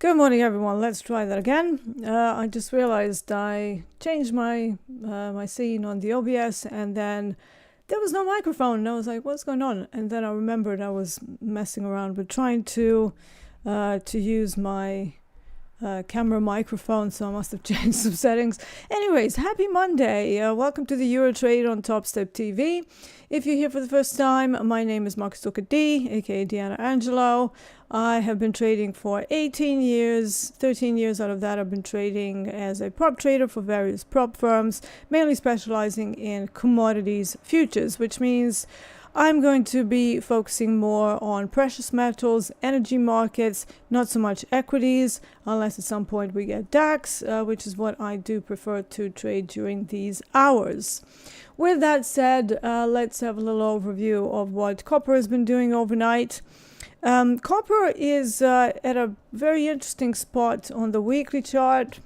Good morning, everyone. Let's try that again. I just realized I changed my scene on the OBS, and then there was no microphone. And I was like, "What's going on?" And then I remembered I was messing around with trying to use my camera microphone, so I must have changed some settings. Anyways, happy Monday. Welcome to the Euro Trade on TopstepTV. If you're here for the first time, my name is Marcus D, aka Deeyana Angelo. I have been trading for 18 years. 13 years out of that I've been trading as a prop trader for various prop firms, mainly specializing in commodities futures, which means I'm going to be focusing more on precious metals, energy markets, not so much equities, unless at some point we get DAX, which is what I do prefer to trade during these hours. With that said, let's have a little overview of what copper has been doing overnight. Copper is at a very interesting spot on the weekly chart.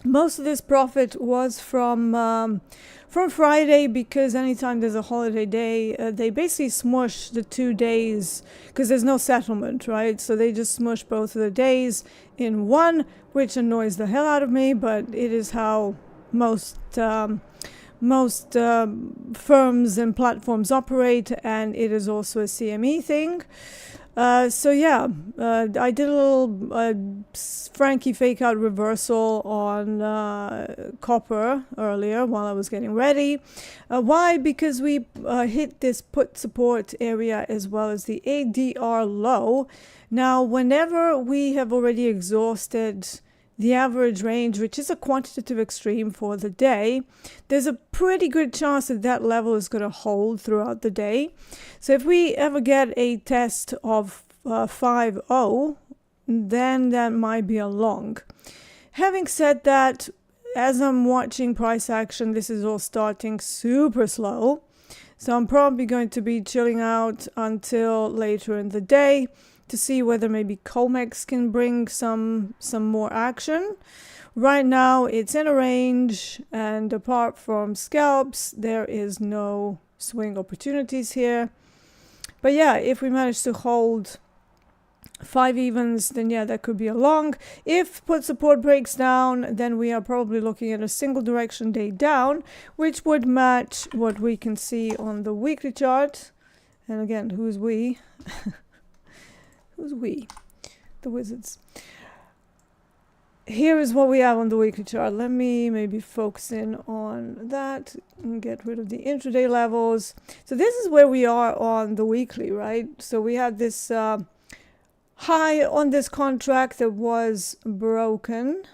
Most of this profit was from Friday, because anytime there's a holiday day, they basically smush the 2 days because there's no settlement, right? So they just smush both of the days in one, which annoys the hell out of me, but it is how most firms and platforms operate, and it is also a CME thing. So yeah, I did a little Frankie fake out reversal on copper earlier while I was getting ready. Why? Because we hit this put support area as well as the ADR low. Now, whenever we have already exhausted the average range, which is a quantitative extreme for the day, there's a pretty good chance that that level is going to hold throughout the day. So if we ever get a test of 5.0, then that might be a long. Having said that, as I'm watching price action, this is all starting super slow. So I'm probably going to be chilling out until later in the day to see whether maybe COMEX can bring some more action. Right now it's in a range, and apart from scalps, there is no swing opportunities here. But yeah, if we manage to hold 5 evens, then yeah, that could be a long. If put support breaks down, then we are probably looking at a single direction day down, which would match what we can see on the weekly chart. And again, who's we? Who's we? The wizards. Here is what we have on the weekly chart. Let me maybe focus in on that and get rid of the intraday levels. So this is where we are on the weekly, right? So we had this high on this contract that was broken,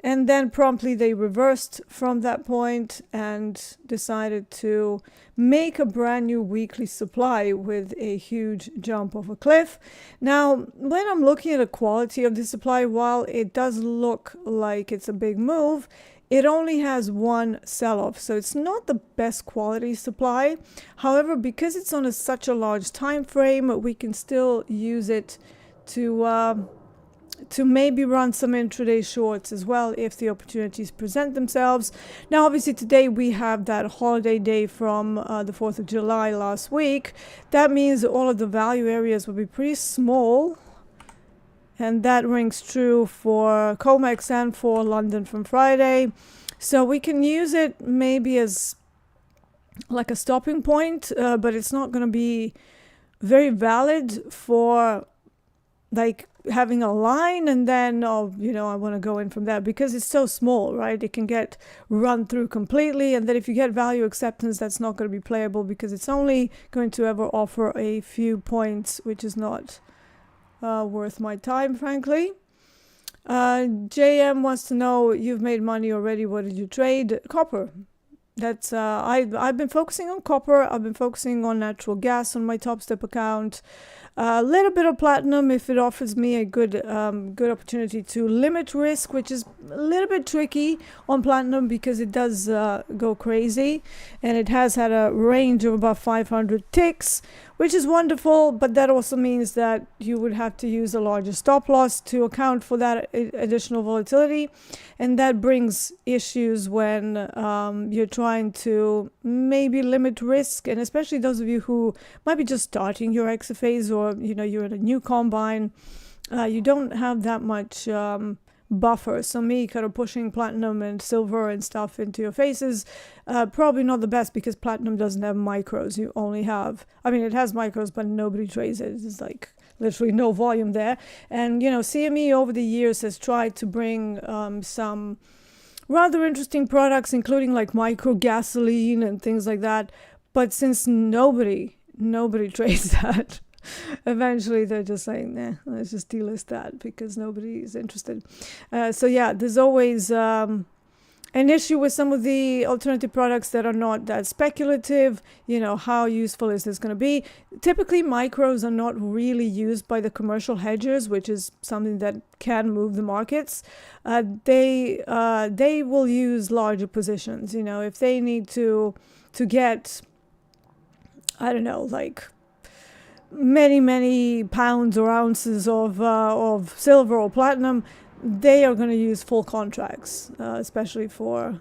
and then promptly they reversed from that point and decided to make a brand new weekly supply with a huge jump off a cliff. Now, when I'm looking at the quality of the supply, while it does look like it's a big move, it only has one sell-off, so it's not the best quality supply. However, because it's on such a large time frame, we can still use it to maybe run some intraday shorts as well if the opportunities present themselves. Now, obviously today we have that holiday day from the 4th of July last week. That means all of the value areas will be pretty small, and that rings true for COMEX and for London from Friday. So we can use it maybe as like a stopping point, but it's not going to be very valid for like having a line and then, oh, you know, I want to go in from there, because it's so small, right? It can get run through completely, and then if you get value acceptance, that's not going to be playable because it's only going to ever offer a few points, which is not worth my time, frankly. JM wants to know, you've made money already, what did you trade? Copper. That's I've been focusing on copper. I've been focusing on natural gas on my Topstep account. A little bit of platinum if it offers me a good opportunity to limit risk, which is a little bit tricky on platinum because it does go crazy, and it has had a range of about 500 ticks, which is wonderful, but that also means that you would have to use a larger stop loss to account for that additional volatility, and that brings issues when you're trying to maybe limit risk, and especially those of you who might be just starting your XFAs, or you know, you're in a new combine you don't have that much buffer. So me kind of pushing platinum and silver and stuff into your faces, probably not the best, because platinum doesn't have micros. You only have, I mean, it has micros, but nobody trades it. It's like literally no volume there. And, you know, CME over the years has tried to bring some rather interesting products, including like micro gasoline and things like that. But since nobody trades that, eventually they're just saying, nah, let's just delist that because nobody is interested. So yeah, there's always an issue with some of the alternative products that are not that speculative. You know, how useful is this going to be? Typically, micros are not really used by the commercial hedgers, which is something that can move the markets. They will use larger positions. You know, if they need to get, I don't know, like many pounds or ounces of silver or platinum, they are going to use full contracts, especially for,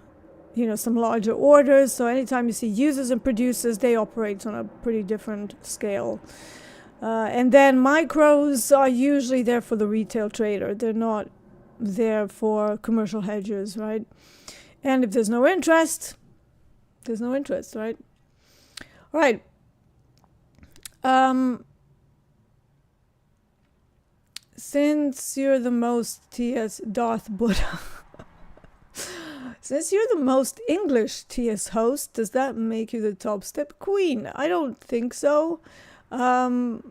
you know, some larger orders. So anytime you see users and producers, they operate on a pretty different scale. And then micros are usually there for the retail trader. They're not there for commercial hedgers, right? And if there's no interest, there's no interest, right? All right. Since you're the most TS Darth Buddha, since you're the most English TS host, does that make you the Topstep queen? I don't think so. I'm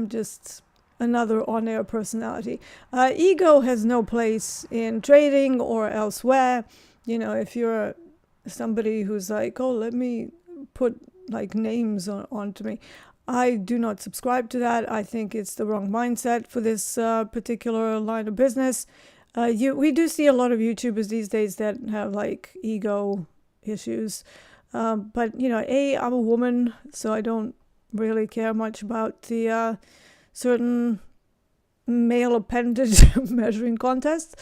just another on-air personality. Ego has no place in trading or elsewhere. You know, if you're somebody who's like, oh, let me put like names onto me, I do not subscribe to that. I think it's the wrong mindset for this particular line of business. We do see a lot of YouTubers these days that have like ego issues. But, you know, I'm a woman, so I don't really care much about the certain male appendage measuring contests.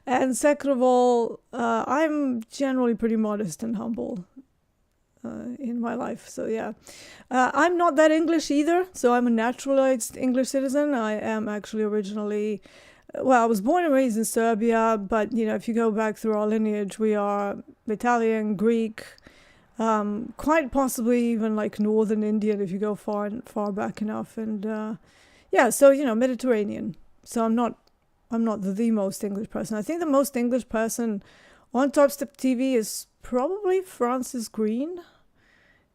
And second of all, I'm generally pretty modest and humble in my life. So yeah, I'm not that English either. So I'm a naturalized English citizen. I am actually originally, well, I was born and raised in Serbia, but you know, if you go back through our lineage, we are Italian, Greek, quite possibly even like Northern Indian if you go far back enough. And yeah, so you know, Mediterranean. So I'm not the most English person. I think the most English person on TopstepTV is probably Francis Green,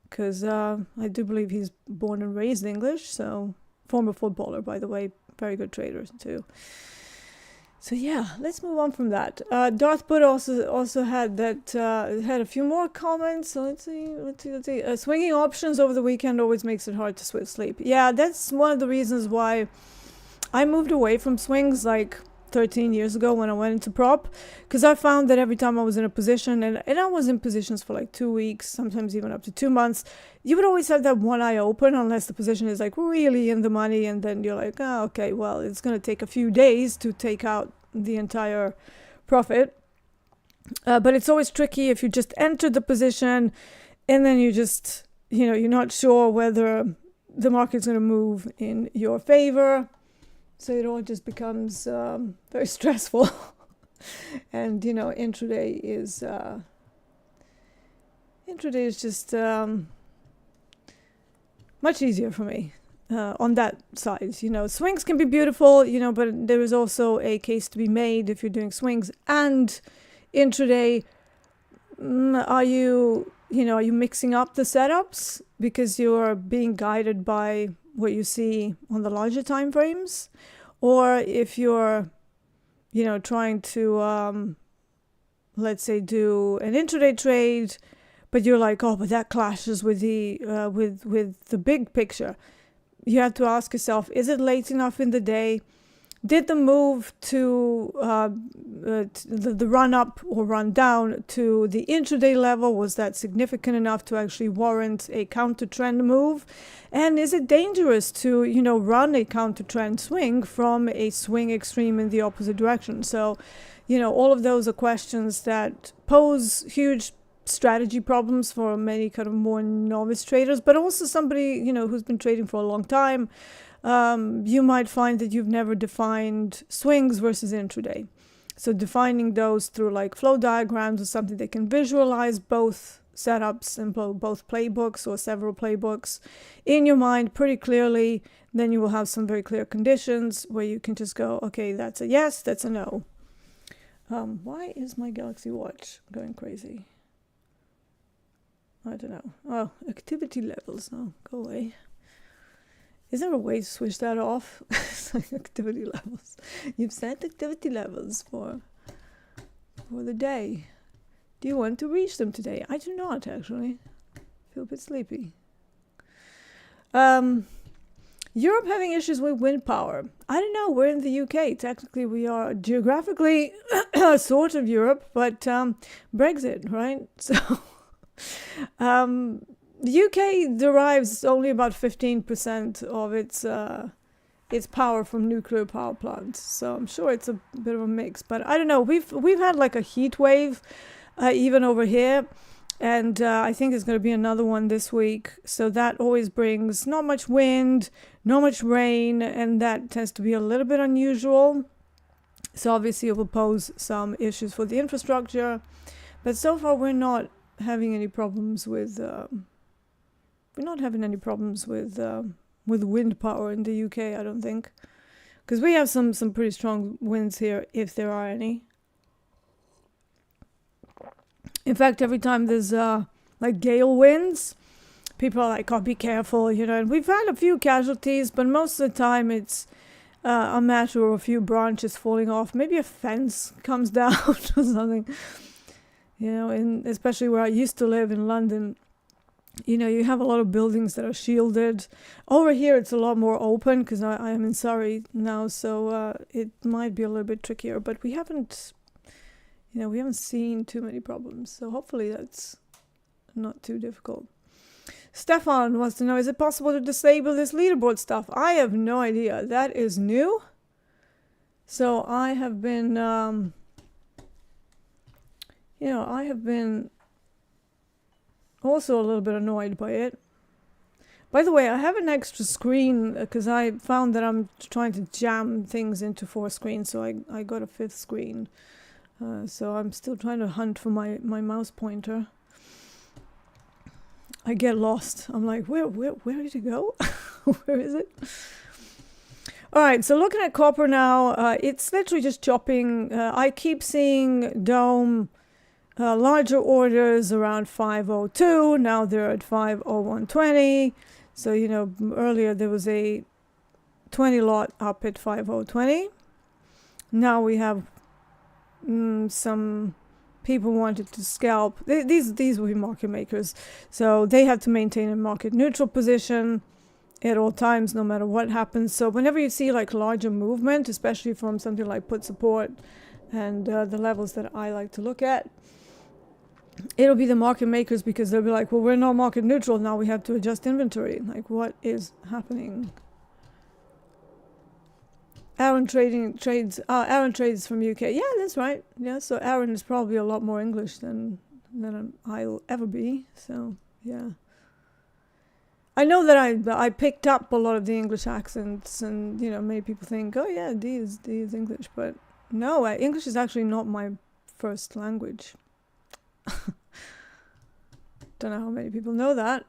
because I do believe he's born and raised English. So former footballer, by the way, very good trader too. So yeah, let's move on from that. Darth Buddha also had that had a few more comments. So let's see. Swinging options over the weekend always makes it hard to sleep. Yeah, that's one of the reasons why I moved away from swings like 13 years ago when I went into prop, because I found that every time I was in a position, and I was in positions for like 2 weeks, sometimes even up to 2 months, you would always have that one eye open unless the position is like really in the money, and then you're like, oh, okay, well, it's going to take a few days to take out the entire profit. But it's always tricky if you just enter the position and then you just, you know, you're not sure whether the market's going to move in your favor. So it all just becomes very stressful. And, you know, intraday is just much easier for me on that side. You know, swings can be beautiful, you know, but there is also a case to be made if you're doing swings and intraday. Are you mixing up the setups because you're being guided by what you see on the larger time frames? Or if you're, you know, trying to, let's say, do an intraday trade, but you're like, oh, but that clashes with the with the big picture. You have to ask yourself, is it late enough in the day? Did the move to the run up or run down to the intraday level, was that significant enough to actually warrant a counter trend move? And is it dangerous to, you know, run a counter trend swing from a swing extreme in the opposite direction? So, you know, all of those are questions that pose huge strategy problems for many kind of more novice traders, but also somebody, you know, who's been trading for a long time. You might find that you've never defined swings versus intraday. So defining those through like flow diagrams or something that can visualize both setups and both playbooks or several playbooks in your mind pretty clearly, then you will have some very clear conditions where you can just go, okay, that's a yes, that's a no. Why is my Galaxy Watch going crazy? I don't know. Oh, activity levels. Oh, go away. Is there a way to switch that off? Activity levels. You've set activity levels for the day. Do you want to reach them today? I do not, actually. I feel a bit sleepy. Europe having issues with wind power. I don't know. We're in the UK. Technically, we are geographically sort of Europe, but Brexit, right? So the UK derives only about 15% of its power from nuclear power plants. So I'm sure it's a bit of a mix. But I don't know. We've had like a heat wave even over here. And I think there's going to be another one this week. So that always brings not much wind, not much rain, and that tends to be a little bit unusual. So obviously it will pose some issues for the infrastructure. But so far we're not having any problems with with wind power in the UK, I don't think. Because we have some pretty strong winds here, if there are any. In fact, every time there's like gale winds, people are like, oh, be careful, you know. And we've had a few casualties, but most of the time it's a matter of a few branches falling off. Maybe a fence comes down or something. You know, especially where I used to live in London, you know, you have a lot of buildings that are shielded. Over here, it's a lot more open because I am in Surrey now, so it might be a little bit trickier. But we haven't seen too many problems, so hopefully that's not too difficult. Stefan wants to know, is it possible to disable this leaderboard stuff? I have no idea. That is new. So I have been, also a little bit annoyed by it. By the way, I have an extra screen because I found that I'm trying to jam things into 4 screens, so I got a 5th screen. So I'm still trying to hunt for my mouse pointer. I get lost. I'm like, where did it go? Where is it? All right, so looking at copper now, it's literally just chopping. I keep seeing Dome larger orders around 502. Now they're at 50120. So, you know, earlier there was a 20 lot up at 5020. Now we have some people wanted to scalp. These will be market makers, so they have to maintain a market neutral position at all times, no matter what happens. So whenever you see like larger movement, especially from something like put support and the levels that I like to look at, it'll be the market makers, because they'll be like, well, we're not market neutral, now we have to adjust inventory. Like, what is happening? Aaron trades from UK. Yeah, that's right. Yeah, so Aaron is probably a lot more English than I'll ever be. So yeah, I know that I picked up a lot of the English accents, and you know, many people think, oh yeah, D is English, but no, English is actually not my first language. Don't know how many people know that.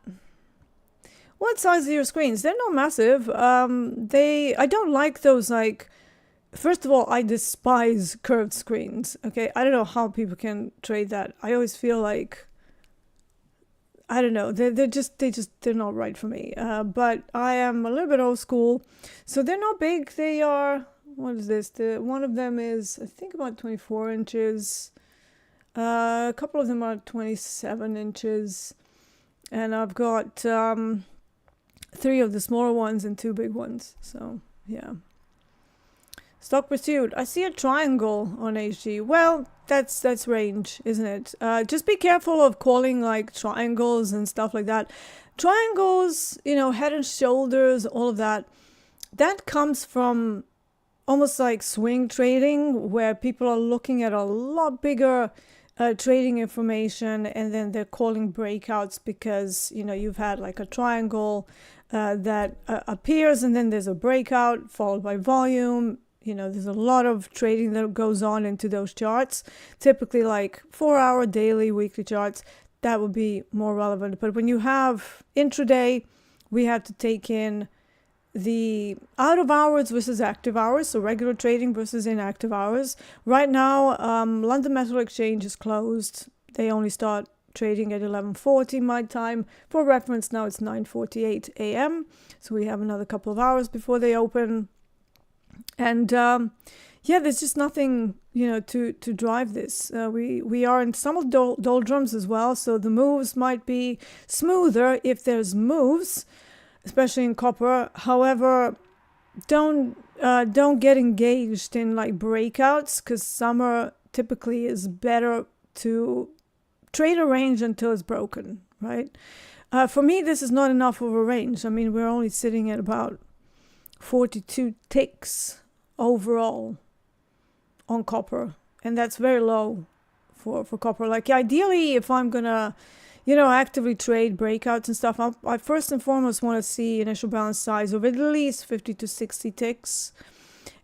What size are your screens? They're not massive. I don't like those, like, first of all, I despise curved screens. Okay, I don't know how people can trade that. I always feel like, I don't know, they're not right for me. But I am a little bit old school, so they're not big. They are, what is this? One of them is, I think, about 24 inches. A couple of them are 27 inches, and I've got 3 of the smaller ones and 2 big ones. So yeah. Stock pursuit. I see a triangle on HG. Well, that's range, isn't it? Just be careful of calling like triangles and stuff like that. Triangles, you know, head and shoulders, all of that. That comes from almost like swing trading, where people are looking at a lot bigger trading information, and then they're calling breakouts because, you know, you've had like a triangle that appears, and then there's a breakout followed by volume. You know, there's a lot of trading that goes on into those charts, typically like 4-hour, daily, weekly charts. That would be more relevant. But when you have intraday, we have to take in the out of hours versus active hours, so regular trading versus inactive hours. Right now, London Metal Exchange is closed. They only start trading at 11:40 my time. For reference, now it's 9:48 a.m. So we have another couple of hours before they open. And yeah, there's just nothing, you know, to drive this. We are in some of doldrums as well, so the moves might be smoother if there's moves, especially in copper. However, don't get engaged in like breakouts, because summer typically is better to trade a range until it's broken, right? For me, this is not enough of a range. I mean, we're only sitting at about 42 ticks overall on copper, and that's very low for copper. Like ideally, if I'm gonna, you know, actively trade breakouts and stuff, I first and foremost want to see initial balance size of at least 50 to 60 ticks,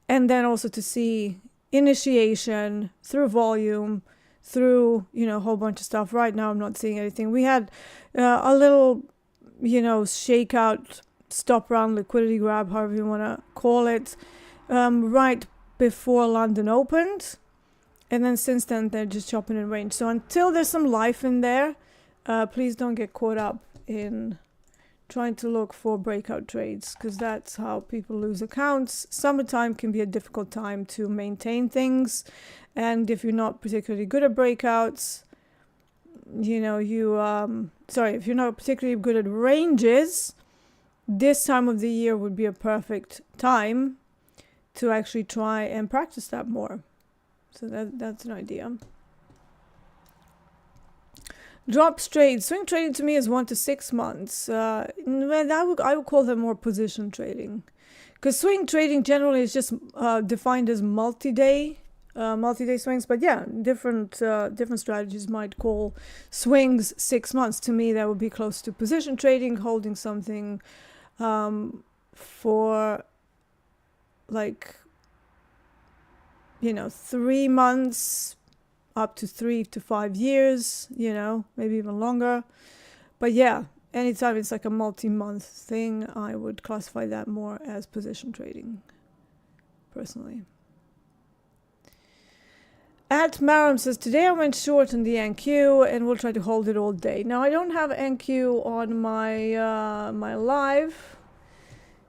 and then also to see initiation through volume, through, you know, a whole bunch of stuff. Right now I'm not seeing anything. We had a little, you know, shakeout, stop round, liquidity grab, however you want to call it, right before London opened, and then since then they're just chopping in range. So until there's some life in there, please don't get caught up in trying to look for breakout trades, because that's how people lose accounts. Summertime can be a difficult time to maintain things, and if you're not particularly good at breakouts, you know, if you're not particularly good at ranges, this time of the year would be a perfect time to actually try and practice that more. So that's an idea. Drops trade. Swing trading to me is 1 to 6 months. I would call them more position trading, because swing trading generally is just defined as multi-day swings. But yeah, different strategies might call swings 6 months. To me, that would be close to position trading, holding something for like, you know, 3 months up to 3 to 5 years, you know, maybe even longer. But yeah, anytime it's like a multi-month thing, I would classify that more as position trading, personally. At Maram says, today I went short on the NQ and we'll try to hold it all day. Now, I don't have NQ on my my live,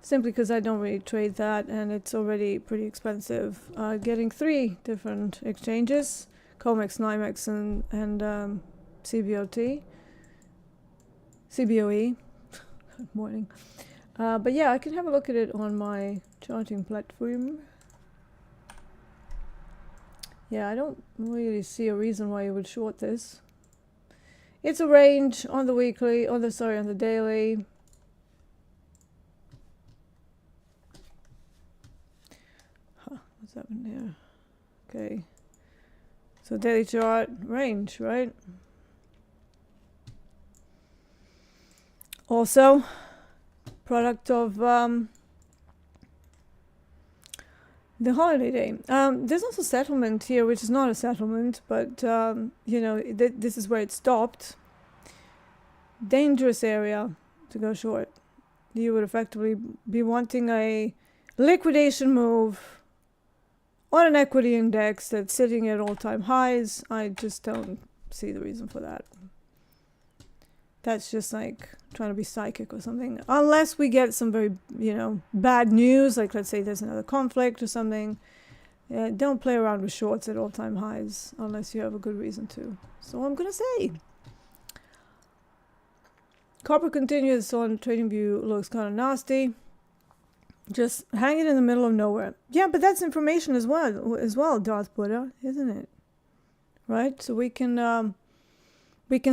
simply because I don't really trade that, and it's already pretty expensive. Getting 3 different exchanges, COMEX, NYMEX, and CBOE. Good morning. But yeah, I can have a look at it on my charting platform. Yeah, I don't really see a reason why you would short this. It's a range on the weekly, on the daily. What's happened here? Okay. So daily chart, range, right? Also, product of the holiday day. There's also settlement here, which is not a settlement, but you know, this is where it stopped. Dangerous area to go short. You would effectively be wanting a liquidation move on an equity index that's sitting at all-time highs. I just don't see the reason for that. That's just like trying to be psychic or something. Unless we get some very, you know, bad news, like let's say there's another conflict or something. Don't play around with shorts at all-time highs unless you have a good reason to. So I'm going to say. Copper continues on TradingView, looks kind of nasty. Just hang it in the middle of nowhere. Yeah, but that's information as well, Darth Buddha, isn't it? Right? So we can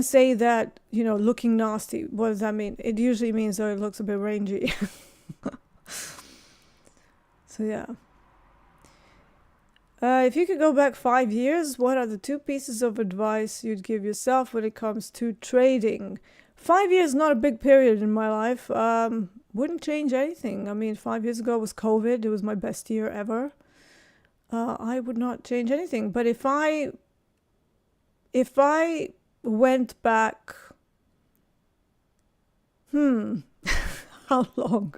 say that, you know, looking nasty. What does that mean? It usually means that it looks a bit rangy. So yeah. If you could go back 5 years, what are the 2 pieces of advice you'd give yourself when it comes to trading? 5 years, not a big period in my life. Wouldn't change anything. I mean, 5 years ago was COVID. It was my best year ever. I would not change anything. But if I went back, how long?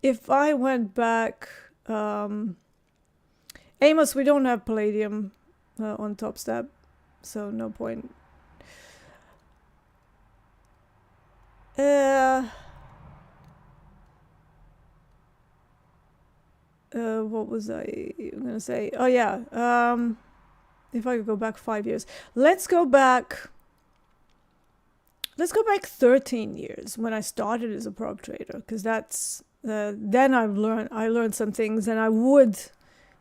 If I went back, Amos, we don't have Palladium on Topstep, so no point. What was I gonna say? Oh yeah. If I could go back 5 years, let's go back 13 years when I started as a prop trader, because that's then I learned some things, and I would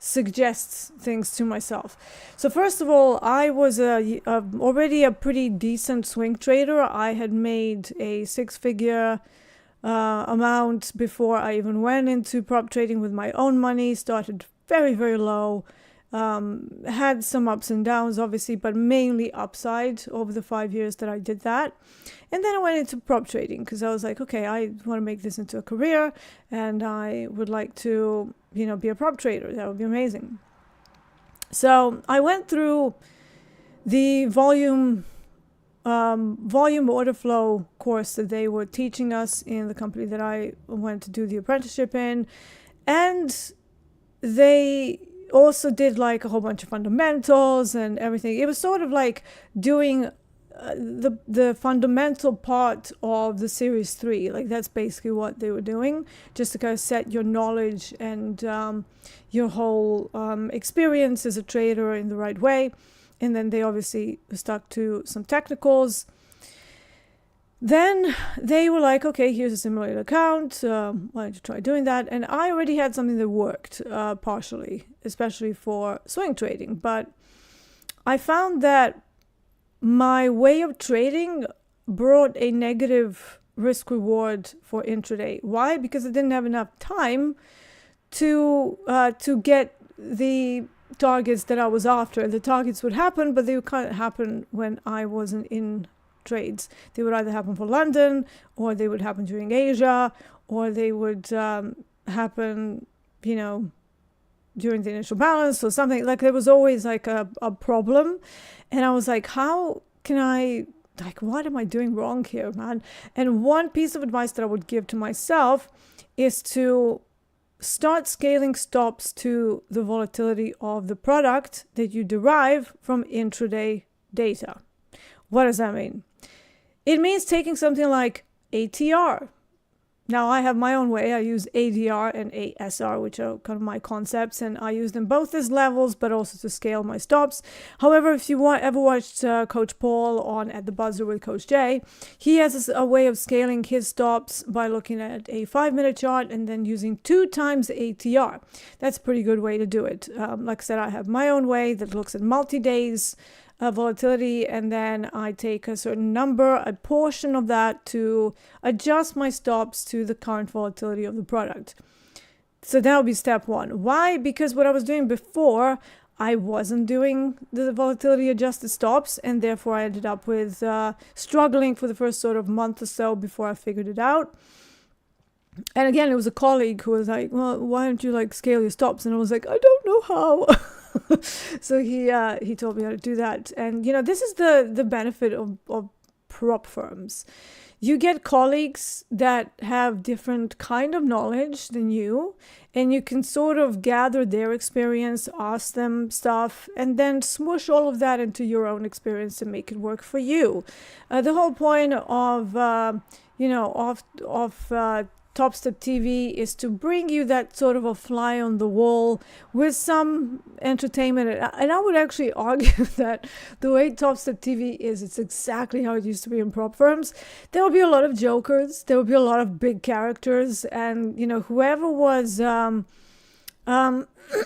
suggest things to myself. So first of all, I was already a pretty decent swing trader. I had made a 6-figure amount before I even went into prop trading with my own money. Started very, very low. Had some ups and downs, obviously, but mainly upside over the 5 years that I did that. And then I went into prop trading because I was like, okay, I want to make this into a career, and I would like to, be a prop trader. That would be amazing. So I went through the volume order flow course that they were teaching us in the company that I went to do the apprenticeship in, and they also did like a whole bunch of fundamentals and everything. It was sort of like doing the fundamental part of the series 3. Like that's basically what they were doing, just to kind of set your knowledge and your whole experience as a trader in the right way. And then they obviously stuck to some technicals. Then they were like, okay, here's a simulated account. Why don't you try doing that? And I already had something that worked partially, especially for swing trading. But I found that my way of trading brought a negative risk reward for intraday. Why? Because I didn't have enough time to get the targets that I was after. The targets would happen, but they would kind of happen when I wasn't in trades. They would either happen for London, or they would happen during Asia, or they would happen, during the initial balance or something. Like there was always like a problem, and I was like, how can I, like, what am I doing wrong here, man? And one piece of advice that I would give to myself is to start scaling stops to the volatility of the product that you derive from intraday data. What does that mean? It means taking something like ATR. Now I have my own way. I use ADR and ASR, which are kind of my concepts, and I use them both as levels, but also to scale my stops. However, if you ever watched Coach Paul on At the Buzzer with Coach Jay, he has a way of scaling his stops by looking at a 5-minute chart and then using 2 times ATR. That's a pretty good way to do it. Like I said, I have my own way that looks at multi-days volatility, and then I take a certain number, a portion of that, to adjust my stops to the current volatility of the product. So that would be step 1. Why? Because what I was doing before, I wasn't doing the volatility adjusted stops, and therefore I ended up with struggling for the first sort of month or so before I figured it out. And again, it was a colleague who was like, well, why don't you like scale your stops? And I was like, I don't know how. So he told me how to do that. And this is the benefit of prop firms. You get colleagues that have different kind of knowledge than you, and you can sort of gather their experience, ask them stuff, and then smoosh all of that into your own experience and make it work for you. The whole point of Topstep TV is to bring you that sort of a fly on the wall with some entertainment. And I would actually argue that the way Topstep TV is, it's exactly how it used to be in prop firms. There will be a lot of jokers. There will be a lot of big characters. And, whoever was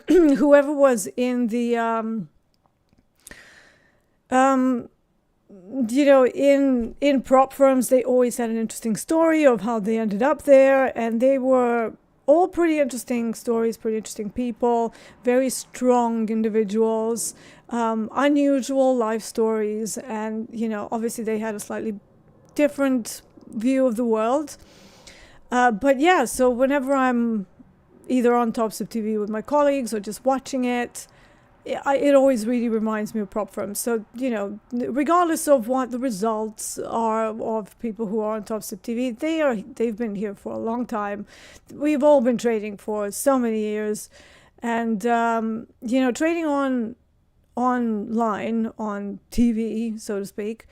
whoever was in the in prop firms, they always had an interesting story of how they ended up there, and they were all pretty interesting stories, pretty interesting people, very strong individuals, unusual life stories. And, you know, obviously they had a slightly different view of the world. But yeah, so whenever I'm either on TopstepTV with my colleagues or just watching it, it always really reminds me of prop firms. So, you know, regardless of what the results are of people who are on TopstepTV, they've been here for a long time. We've all been trading for so many years. And, you know, trading online, on TV, so to speak,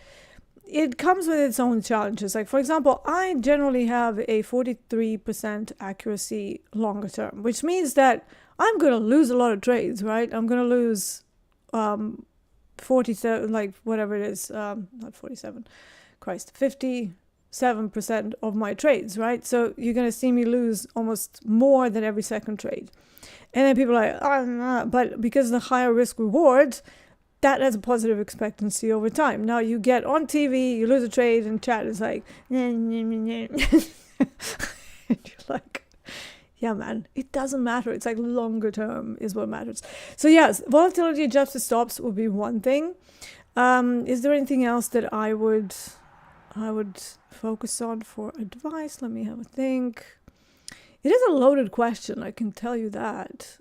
it comes with its own challenges. Like, for example, I generally have a 43% accuracy longer term, which means that I'm going to lose a lot of trades, right? I'm going to lose 47, like whatever it is, not 47, Christ, 57% of my trades, right? So you're going to see me lose almost more than every second trade. And then people are like, oh, no. But because of the higher risk reward, that has a positive expectancy over time. Now you get on TV, you lose a trade, and chat is like, and you're like, yeah, man, it doesn't matter. It's like longer term is what matters. So yes, volatility adjusted stops would be one thing. Is there anything else that I would focus on for advice? Let me have a think. It is a loaded question, I can tell you that.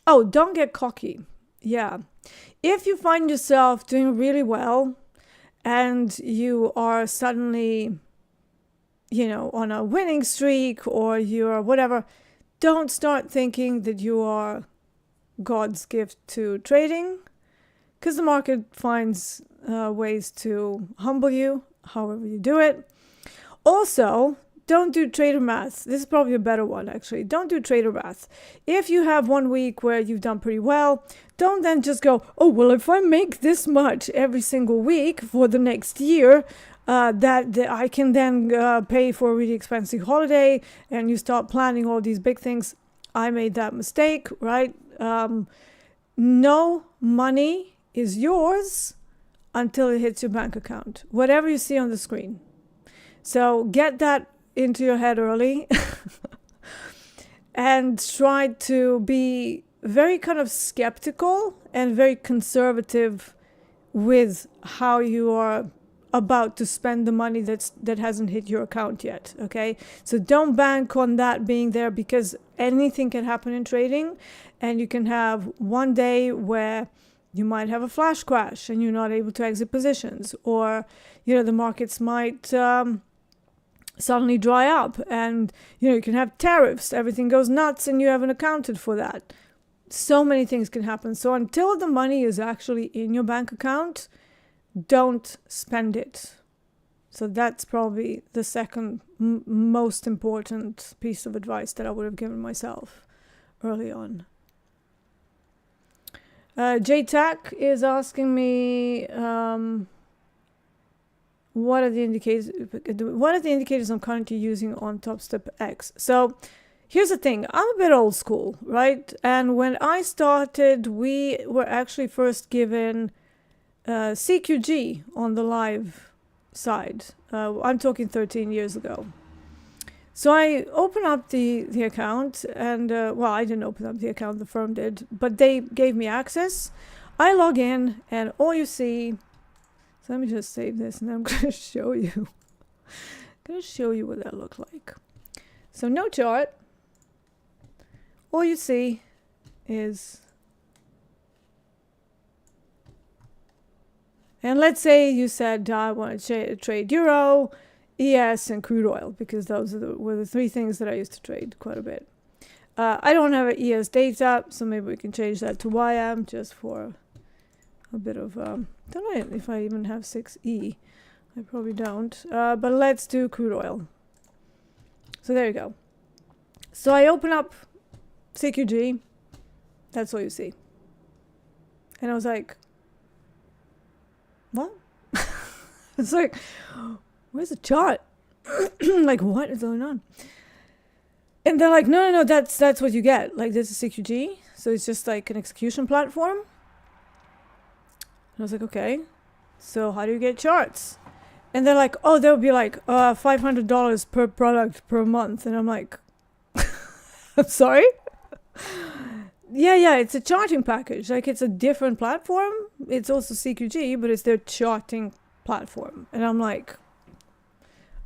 Oh, don't get cocky. Yeah. If you find yourself doing really well and you are suddenly, you know, on a winning streak or you're whatever, don't start thinking that you are God's gift to trading, because the market finds ways to humble you, however you do it. Also, don't do trader math. This is probably a better one, actually. Don't do trader math. If you have 1 week where you've done pretty well, don't then just go, oh, well, if I make this much every single week for the next year, that I can then pay for a really expensive holiday, and you start planning all these big things. I made that mistake, right? No money is yours until it hits your bank account, whatever you see on the screen. So get that into your head early and try to be very kind of skeptical and very conservative with how you are about to spend the money that hasn't hit your account yet. Okay, so don't bank on that being there, because anything can happen in trading, and you can have one day where you might have a flash crash and you're not able to exit positions, or you know, the markets might suddenly dry up, and you know, you can have tariffs, everything goes nuts, and you haven't accounted for that. So many things can happen. So until the money is actually in your bank account, don't spend it. So that's probably the second most important piece of advice that I would have given myself early on. JTAC is asking me, what are the indicators I'm currently using on Topstep X? So here's the thing, I'm a bit old school, right? And when I started, we were actually first given CQG on the live side. I'm talking 13 years ago. So I opened up the account, and well, I didn't open up the account, the firm did, but they gave me access. I log in, and all you see, so let me just save this, and I'm going to show you. I'm going to show you what that looked like. So no chart. All you see is, and let's say you said, I want to trade Euro, ES, and crude oil, because those were the three things that I used to trade quite a bit. I don't have an ES data, so maybe we can change that to YM just for a bit of, don't know if I even have 6E. I probably don't. But let's do crude oil. So there you go. So I open up CQG. That's all you see. And I was like, what? It's like, where's the chart? Like, what is going on? And they're like, no, that's what you get. Like, this is CQG. So it's just like an execution platform. And I was like, okay, so how do you get charts? And they're like, oh, there'll be like $500 per product per month. And I'm like, I'm sorry? Yeah, it's a charting package. Like, it's a different platform. It's also CQG, but it's their charting platform. And I'm like,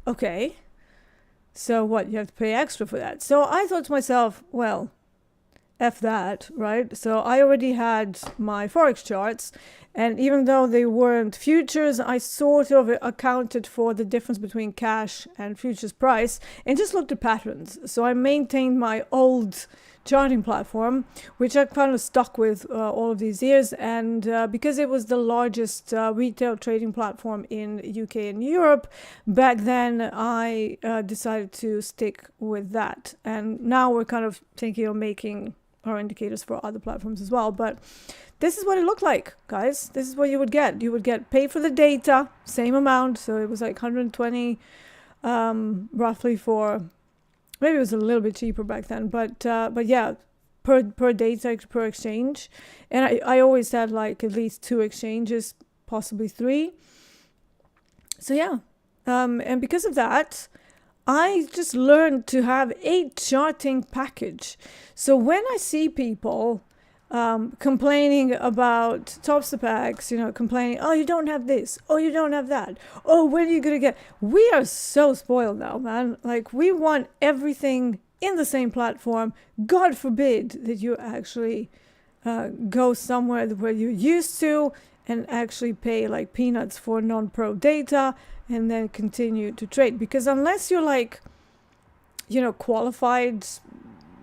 okay, so what? You have to pay extra for that. So I thought to myself, well, F that, right? So I already had my Forex charts, and even though they weren't futures, I sort of accounted for the difference between cash and futures price and just looked at patterns. So I maintained my old charting platform, which I kind of stuck with all of these years, and because it was the largest retail trading platform in UK and Europe back then, I decided to stick with that. And now we're kind of thinking of making our indicators for other platforms as well, but this is what it looked like, guys. This is what you would get. You would get paid for the data, same amount, so it was like 120 roughly for, maybe it was a little bit cheaper back then, but yeah, per data, per exchange. And I always had like at least 2 exchanges, possibly 3. So yeah, and because of that, I just learned to have a charting package. So when I see people complaining about Topstep X, complaining, oh, you don't have this, oh, you don't have that, oh, when are you going to get? We are so spoiled now, man. Like, we want everything in the same platform. God forbid that you actually go somewhere where you're used to and actually pay like peanuts for non-pro data and then continue to trade. Because unless you're like, qualified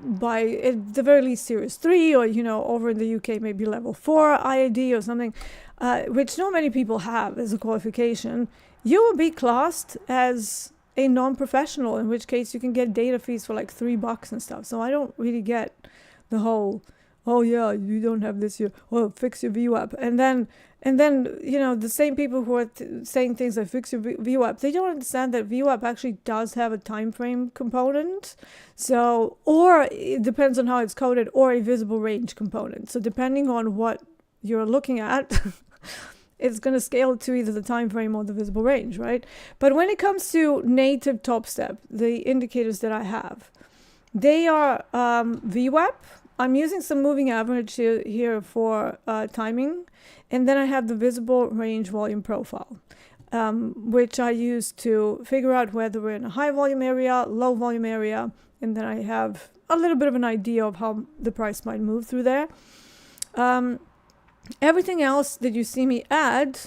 by at the very least Series 3, or over in the UK maybe level 4 IAD or something, which not many people have as a qualification, you will be classed as a non-professional, in which case you can get data fees for like $3 and stuff. So I don't really get the whole, oh yeah, you don't have this here, oh, fix your VWAP. And then the same people who are saying things like fix your VWAP, they don't understand that VWAP actually does have a time frame component. So, or it depends on how it's coded, or a visible range component. So depending on what you're looking at, it's going to scale to either the time frame or the visible range, right? But when it comes to native Topstep, the indicators that I have, they are VWAP. I'm using some moving average here for timing. And then I have the visible range volume profile, which I use to figure out whether we're in a high volume area, low volume area. And then I have a little bit of an idea of how the price might move through there. Everything else that you see me add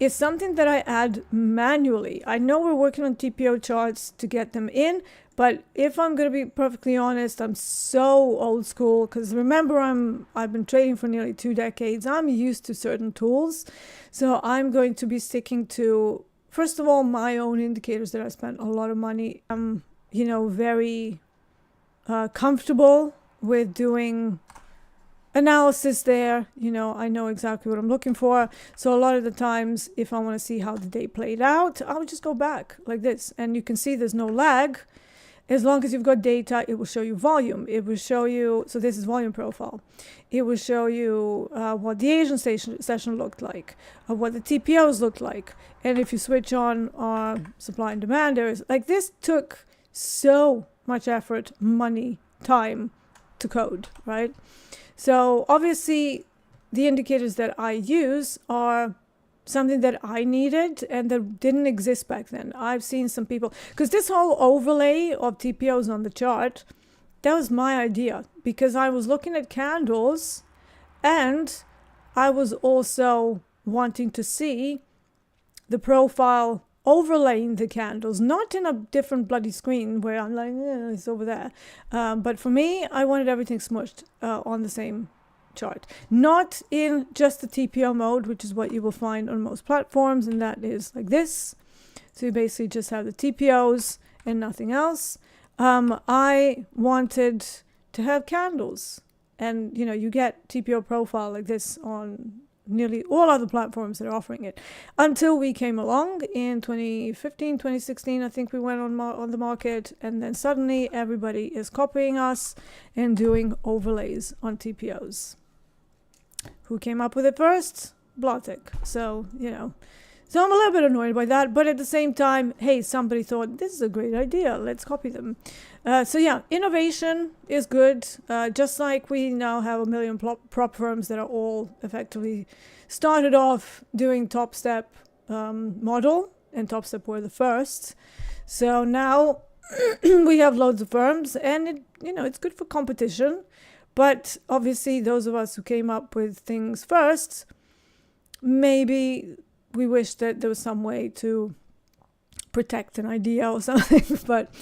is something that I add manually. I know we're working on TPO charts to get them in, but if I'm going to be perfectly honest, I'm so old school, because remember, I've been trading for nearly 2 decades. I'm used to certain tools. So I'm going to be sticking to, first of all, my own indicators that I spent a lot of money. I'm, very comfortable with doing analysis there. I know exactly what I'm looking for. So a lot of the times, if I want to see how the day played out, I'll just go back like this. And you can see there's no lag. As long as you've got data, it will show you volume. It will show you, so this is volume profile. It will show you what the Asian session looked like, what the TPOs looked like. And if you switch on supply and demand areas, like, this took so much effort, money, time to code, right? So obviously the indicators that I use are something that I needed and that didn't exist back then. I've seen some people, because this whole overlay of TPOs on the chart, that was my idea, because I was looking at candles and I was also wanting to see the profile overlaying the candles, not in a different bloody screen where I'm like, it's over there. But for me, I wanted everything smushed on the same chart, not in just the TPO mode, which is what you will find on most platforms, and that is like this. So you basically just have the TPOs and nothing else. I wanted to have candles, and you get TPO profile like this on nearly all other platforms that are offering it, until we came along in 2015, 2016. I think we went on the market, and then suddenly everybody is copying us and doing overlays on TPOs. Who came up with it first? Blotic. So, So I'm a little bit annoyed by that, but at the same time, hey, somebody thought this is a great idea, let's copy them. So yeah, innovation is good. Just like we now have a million prop firms that are all effectively started off doing Topstep model, and Topstep were the first. So now we have loads of firms, and it's good for competition. But obviously, those of us who came up with things first, maybe we wish that there was some way to protect an idea or something. But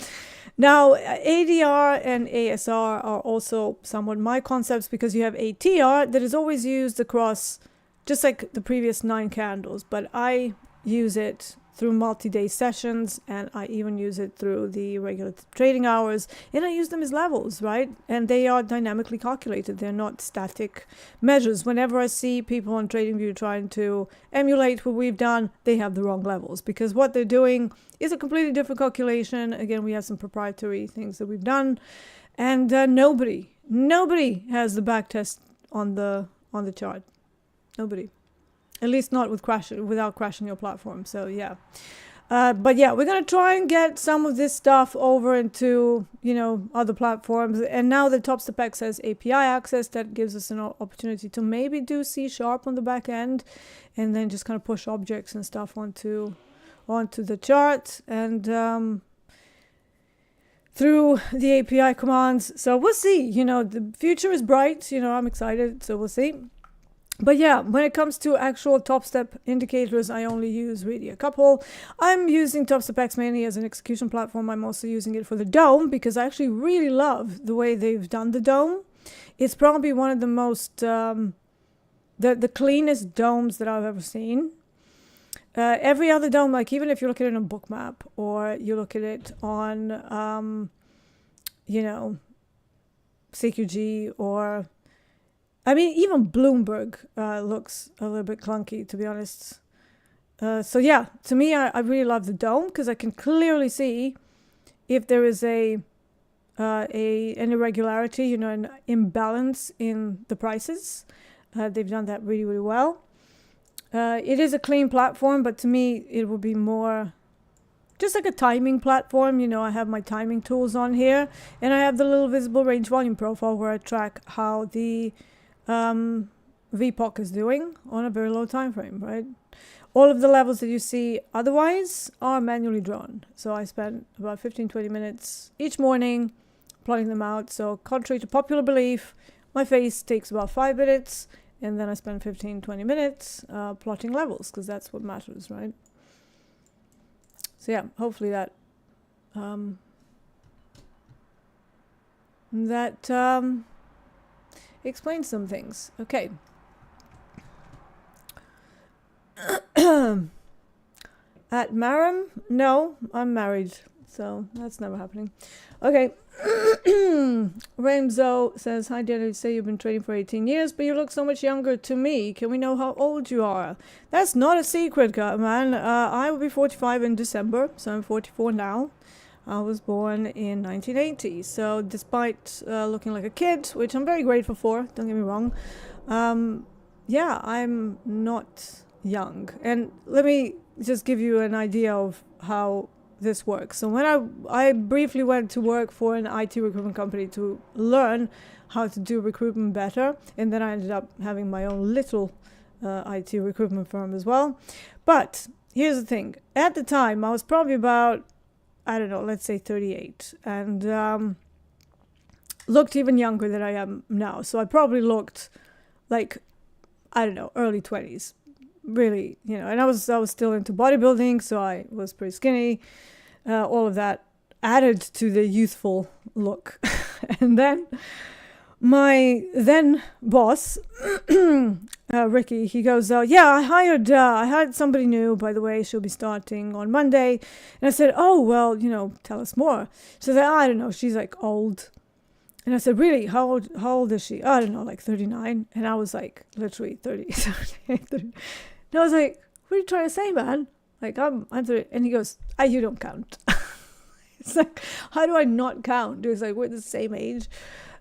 now ADR and ASR are also somewhat my concepts, because you have ATR that is always used across just like the previous 9 candles, but I use it through multi-day sessions, and I even use it through the regular trading hours, and I use them as levels, right? And they are dynamically calculated. They're not static measures. Whenever I see people on TradingView trying to emulate what we've done, they have the wrong levels, because what they're doing is a completely different calculation. Again, we have some proprietary things that we've done, and nobody has the back test on the chart. Nobody. At least not without crashing your platform. So yeah. But yeah, we're going to try and get some of this stuff over into, other platforms. And now that Topstep X has API access, that gives us an opportunity to maybe do C# on the back end, and then just kind of push objects and stuff onto the chart, and through the API commands. So we'll see. The future is bright. I'm excited. So we'll see. But yeah, when it comes to actual Topstep indicators, I only use really a couple. I'm using Topstep X mainly as an execution platform. I'm also using it for the dome, because I actually really love the way they've done the dome. It's probably one of the most, the cleanest domes that I've ever seen. Every other dome, like even if you look at it on Bookmap, or you look at it on, CQG, or even Bloomberg looks a little bit clunky, to be honest. So yeah, to me, I really love the dome, because I can clearly see if there is an irregularity, an imbalance in the prices. They've done that really, really well. It is a clean platform, but to me, it will be more just like a timing platform. I have my timing tools on here, and I have the little visible range volume profile where I track how the VPOC is doing on a very low time frame, right? All of the levels that you see otherwise are manually drawn. So I spend about 15-20 minutes each morning plotting them out. So contrary to popular belief, my face takes about 5 minutes, and then I spend 15-20 minutes plotting levels, because that's what matters, right? So yeah, hopefully that explains some things. Okay. At Maram? No, I'm married, so that's never happening. Okay. Ramzo says, hi Deeyana, you say you've been trading for 18 years, but you look so much younger to me. Can we know how old you are? That's not a secret, man. I will be 45 in December, so I'm 44 now. I was born in 1980, so despite looking like a kid, which I'm very grateful for, don't get me wrong, yeah, I'm not young. And let me just give you an idea of how this works. So when I briefly went to work for an IT recruitment company to learn how to do recruitment better, and then I ended up having my own little IT recruitment firm as well. But here's the thing. At the time, I was probably about, I don't know, let's say 38, and looked even younger than I am now. So I probably looked like, I don't know, early 20s, really, and I was still into bodybuilding, so I was pretty skinny. All of that added to the youthful look. And then my then boss, Ricky, he goes, yeah, I hired somebody new, by the way. She'll be starting on Monday. And I said, oh, well, tell us more. She said, I don't know. She's like old. And I said, really? How old is she? I don't know, like 39. And I was like, literally 30. 30. And I was like, what are you trying to say, man? Like, I'm 30. And he goes, you don't count. It's like, how do I not count? It's like, we're the same age.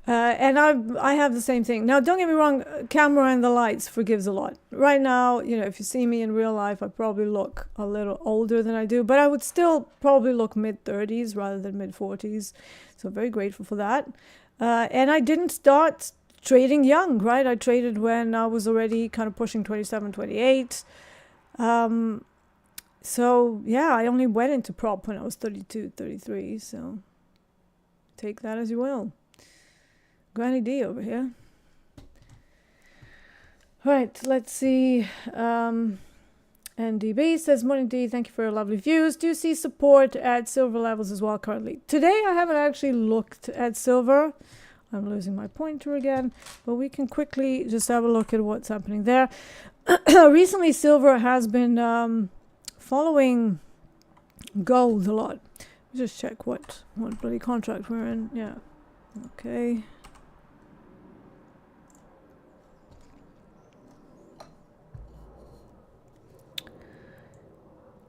And I have the same thing. Now, don't get me wrong, camera and the lights forgives a lot. Right now, you know, if you see me in real life, I probably look a little older than I do, but I would still probably look mid-30s rather than mid-40s. So very grateful for that. And I didn't start trading young, right? I traded when I was already kind of pushing 27, 28. So, yeah, I only went into prop when I was 32, 33. So take that as you will. Granny D over here. Right, let's see. NDB says, Morning D, thank you for your lovely views. Do you see support at silver levels as well currently? Today I haven't actually looked at silver. I'm losing my pointer again, but we can quickly just have a look at what's happening there. Recently, silver has been following gold a lot. Just check what bloody contract we're in. Yeah. Okay.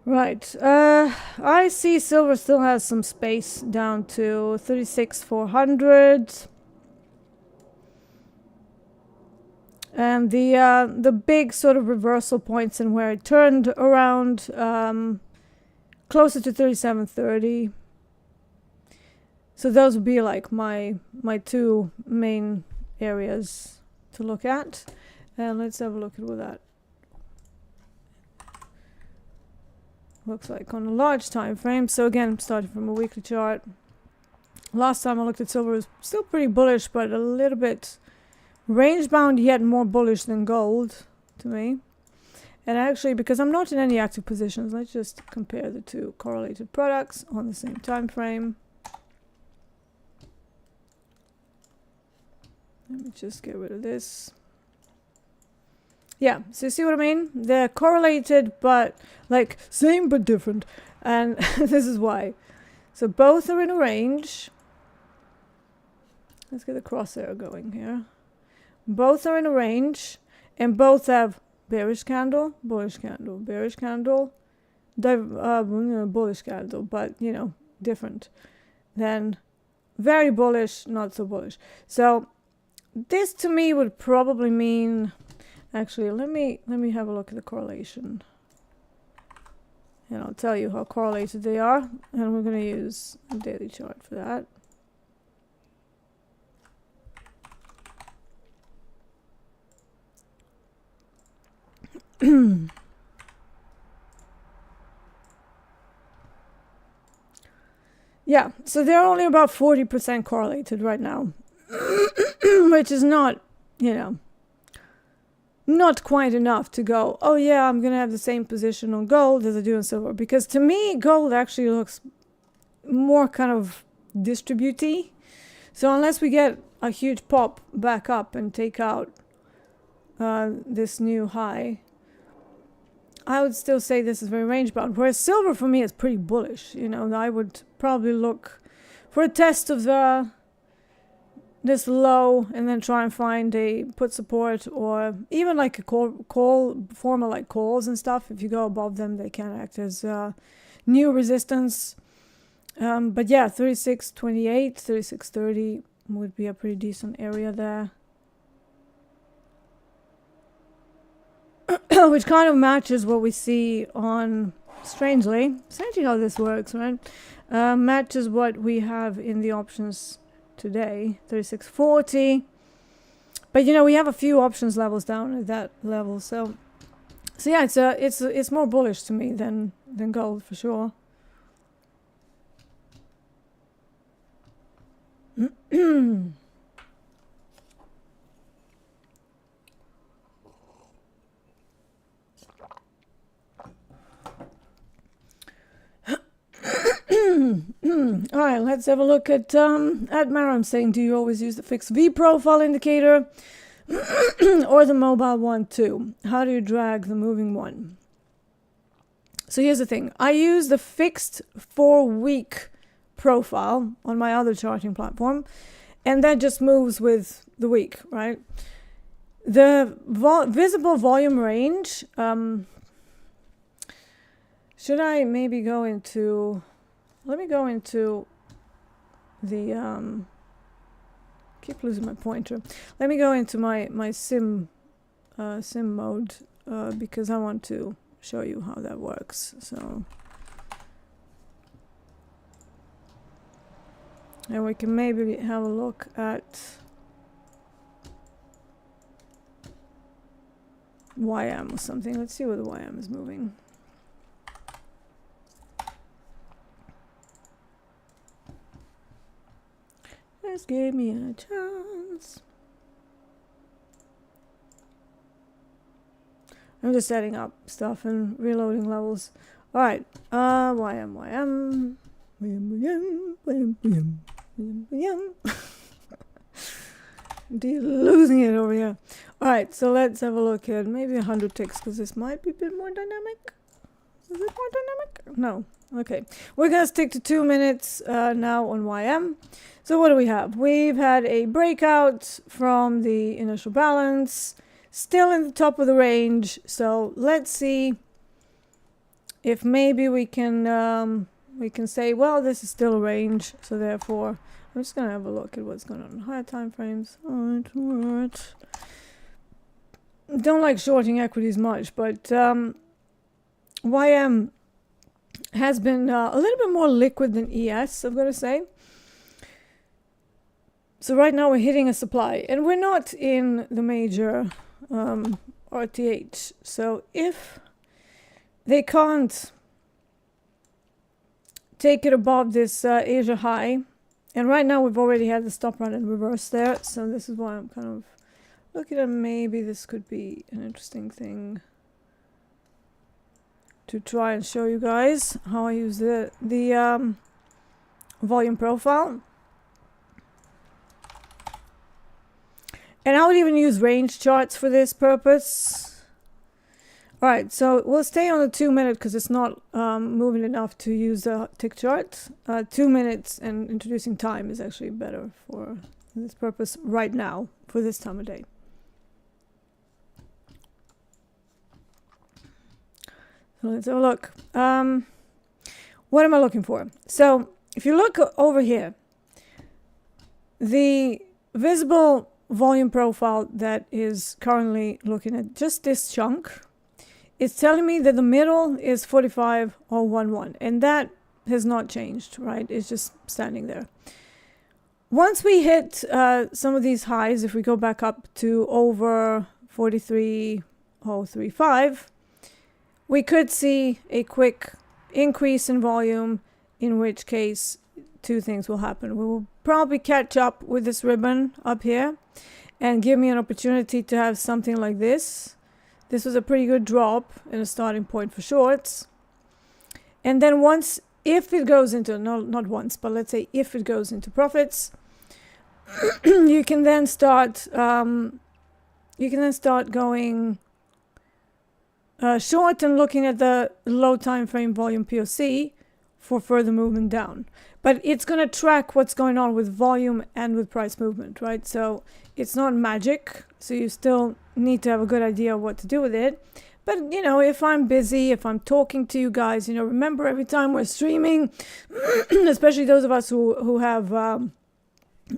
Right, I see silver still has some space down to 36,400. And the big sort of reversal points and where it turned around closer to 37.30. So those would be like my two main areas to look at. And let's have a look at what that looks like on a large time frame. So again, starting from a weekly chart. Last time I looked at silver, it was still pretty bullish, but a little bit range bound, yet more bullish than gold to me. And actually, because I'm not in any active positions, let's just compare the two correlated products on the same time frame. Let me just get rid of this. Yeah, so you see what I mean? They're correlated, but like same but different. And this is why. So both are in a range. Let's get the crosshair going here. Both are in a range, and both have bearish candle, bullish candle, bearish candle, bullish candle, but you know, different. Then very bullish, not so bullish. So this to me would probably mean, actually, let me have a look at the correlation. And I'll tell you how correlated they are. And we're going to use a daily chart for that. Yeah, so they're only about 40% correlated right now. Which is not, you know, not quite enough to go, oh yeah, I'm going to have the same position on gold as I do on silver. Because to me, gold actually looks more kind of distributey. So unless we get a huge pop back up and take out this new high, I would still say this is very range bound. Whereas silver for me is pretty bullish. You know, I would probably look for a test of this low and then try and find a put support, or even like a call formal like calls and stuff. If you go above them, they can act as new resistance. But yeah, 36.28, 36.30 would be a pretty decent area there. Which kind of matches what we see on, strangely how this works, right? Matches what we have in the options today, 36.40. But you know, we have a few options levels down at that level, so yeah, it's more bullish to me than gold for sure. All right, let's have a look at Maram saying, do you always use the fixed V profile indicator or the mobile one too? How do you drag the moving one? So here's the thing. I use the fixed 4-week profile on my other charting platform, and that just moves with the week, right? The visible volume range, should I maybe go into... Let me go into the keep losing my pointer. Let me go into my sim mode because I want to show you how that works. So, and we can maybe have a look at YM or something. Let's see where the YM is moving. Just give me a chance. I'm just setting up stuff and reloading levels. Alright, YM. Losing it over here. Alright, so let's have a look at maybe 100 ticks because this might be a bit more dynamic. Is it more dynamic? No. Okay. We're going to stick to 2 minutes now on YM. So what do we have? We've had a breakout from the initial balance. Still in the top of the range. So let's see if maybe we can say, well, this is still a range. So therefore, I'm just going to have a look at what's going on in higher time frames. Alright. Don't like shorting equities much, but YM has been a little bit more liquid than ES, I've got to say. So right now we're hitting a supply, and we're not in the major RTH. So if they can't take it above this Asia high, and right now we've already had the stop run and reverse there, so this is why I'm kind of looking at maybe this could be an interesting thing to try and show you guys how I use the volume profile. And I would even use range charts for this purpose. Alright, so we'll stay on the 2 minute because it's not moving enough to use a tick chart. 2 minutes and introducing time is actually better for this purpose right now, for this time of day. So let's have a look. What am I looking for? So if you look over here, the visible volume profile that is currently looking at just this chunk, it's telling me that the middle is 45.011, and that has not changed, right? It's just standing there. Once we hit some of these highs, if we go back up to over 43.035, we could see a quick increase in volume, in which case two things will happen. We will probably catch up with this ribbon up here and give me an opportunity to have something like this. This was a pretty good drop and a starting point for shorts. And then once, if it goes into, not once, but let's say if it goes into profits, you can then start going short and looking at the low time frame volume POC for further movement down. But it's going to track what's going on with volume and with price movement, right? So it's not magic. So you still need to have a good idea of what to do with it. But, you know, if I'm busy, if I'm talking to you guys, you know, remember every time we're streaming, especially those of us who have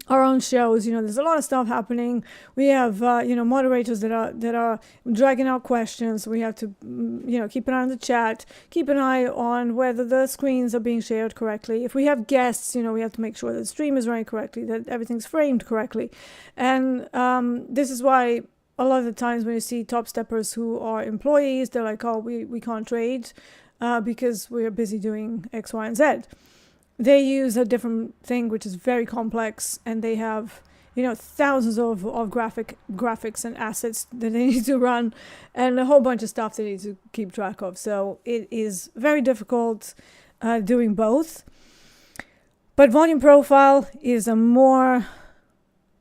our own shows, you know, there's a lot of stuff happening. We have, you know, moderators that are dragging out questions. We have to, you know, keep an eye on the chat, keep an eye on whether the screens are being shared correctly. If we have guests, you know, we have to make sure that the stream is running correctly, that everything's framed correctly. And this is why a lot of the times when you see top steppers who are employees, they're like, oh, we can't trade because we're busy doing X, Y, and Z. They use a different thing, which is very complex, and they have, you know, thousands of graphics and assets that they need to run, and a whole bunch of stuff they need to keep track of. So it is very difficult doing both. But volume profile is a more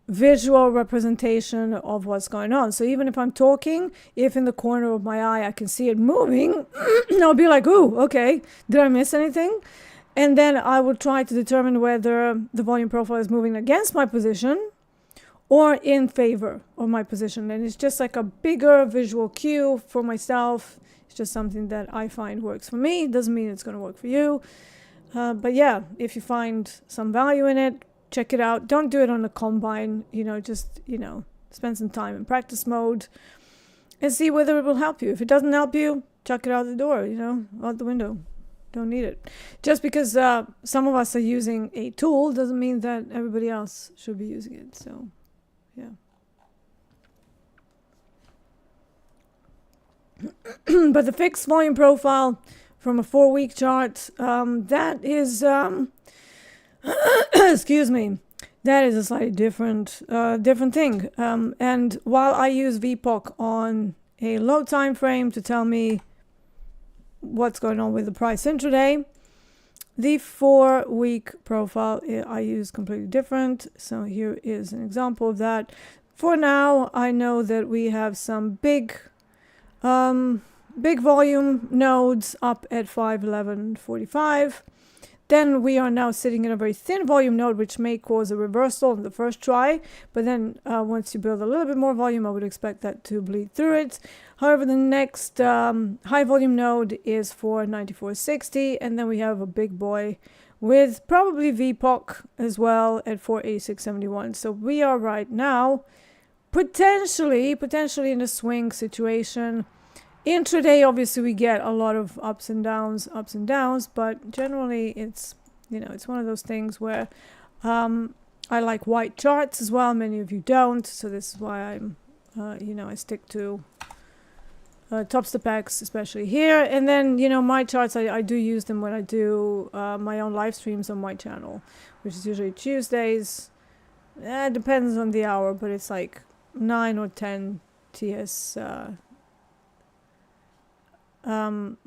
visual representation of what's going on. So even if I'm talking, if in the corner of my eye I can see it moving, I'll be like, ooh, okay, did I miss anything? And then I will try to determine whether the volume profile is moving against my position or in favor of my position. And it's just like a bigger visual cue for myself. It's just something that I find works for me. It doesn't mean it's going to work for you. But yeah, if you find some value in it, check it out. Don't do it on a combine, just, spend some time in practice mode and see whether it will help you. If it doesn't help you, chuck it out the door, out the window. Don't need it. Just because some of us are using a tool doesn't mean that everybody else should be using it. So, yeah. But the fixed volume profile from a 4-week chart, that is, excuse me, that is a slightly different thing. And while I use VPOC on a low time frame to tell me what's going on with the price intraday, the 4-week profile I use completely different. So here is an example of that. For now, I know that we have some big volume nodes up at 511.45. Then we are now sitting in a very thin volume node, which may cause a reversal in the first try. But then once you build a little bit more volume, I would expect that to bleed through it. However, the next high volume node is for 94.60. And then we have a big boy with probably VPOC as well at 486.71. So we are right now potentially in a swing situation. Intraday, obviously, we get a lot of ups and downs, but generally it's, it's one of those things where I like white charts as well. Many of you don't, so this is why I'm, I stick to Topstep X, especially here. And then, my charts, I do use them when I do my own live streams on my channel, which is usually Tuesdays. It depends on the hour, but it's like 9 or 10 TS 9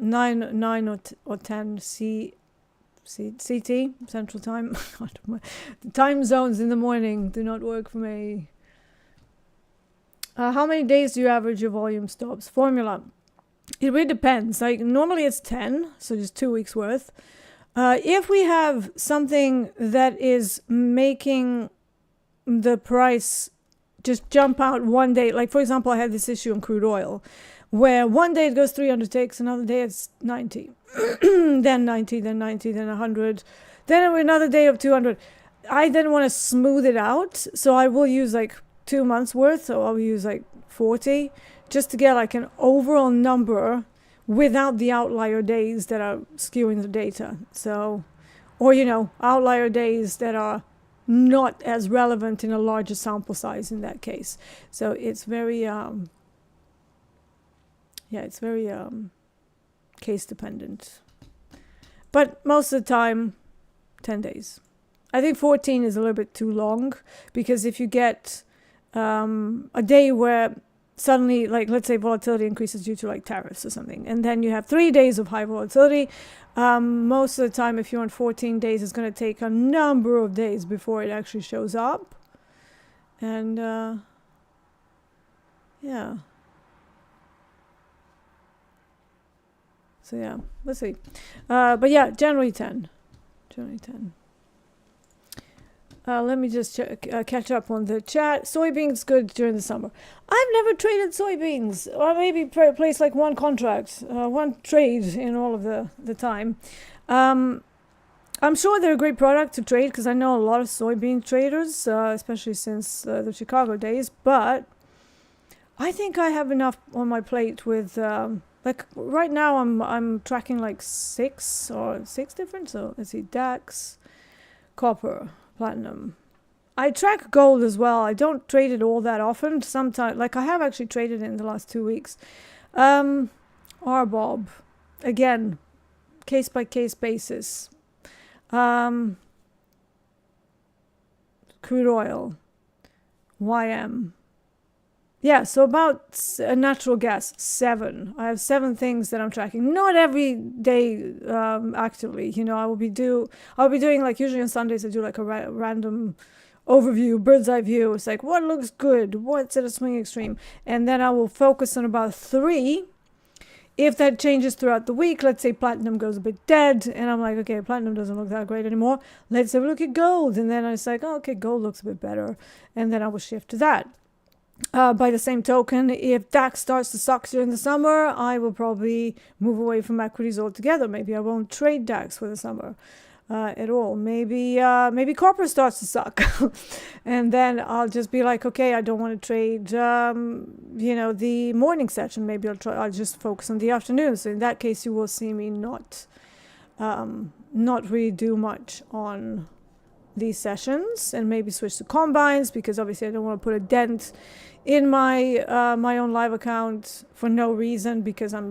or 10 CT, Central Time. The time zones in the morning do not work for me. How many days do you average your volume stops? Formula. It really depends. Like normally it's 10, so just 2 weeks worth. If we have something that is making the price just jump out one day, like for example, I had this issue on crude oil, where one day it goes 300 ticks, another day it's 90, then 90, then 90, then 100, then another day of 200. I then want to smooth it out, so I will use like 2 months worth, so I'll use like 40, just to get like an overall number without the outlier days that are skewing the data. So, or outlier days that are not as relevant in a larger sample size in that case. So it's very it's very case dependent. But most of the time, 10 days. I think 14 is a little bit too long, because if you get a day where suddenly, like let's say volatility increases due to like tariffs or something, and then you have 3 days of high volatility, most of the time if you're on 14 days, it's going to take a number of days before it actually shows up. And yeah. So yeah, let's see. But yeah, generally 10. Let me just catch up on the chat. Soybeans good during the summer. I've never traded soybeans, or maybe placed like one contract, one trade in all of the time. I'm sure they're a great product to trade, because I know a lot of soybean traders, especially since the Chicago days. But I think I have enough on my plate with like right now I'm tracking like six different. So let's see: DAX, copper, platinum. I track gold as well. I don't trade it all that often. Sometimes, like I have actually traded it in the last 2 weeks. RBOB, again, case by case basis. Crude oil, YM. Yeah, so about natural gas, 7. I have 7 things that I'm tracking. Not every day actively. I'll be doing like usually on Sundays I do like a random overview, bird's eye view. It's like what looks good, what's at a swing extreme, and then I will focus on about 3. If that changes throughout the week, let's say platinum goes a bit dead, and I'm like, okay, platinum doesn't look that great anymore. Let's have a look at gold, and then I was like, oh, okay, gold looks a bit better, and then I will shift to that. By the same token, if DAX starts to suck during the summer, I will probably move away from equities altogether. Maybe I won't trade DAX for the summer. at all. Maybe copper starts to suck, and then I'll just be like, okay, I don't want to trade, the morning session. Maybe I'll just focus on the afternoon. So in that case, you will see me not really do much on these sessions, and maybe switch to combines, because obviously I don't want to put a dent in my my own live account for no reason, because I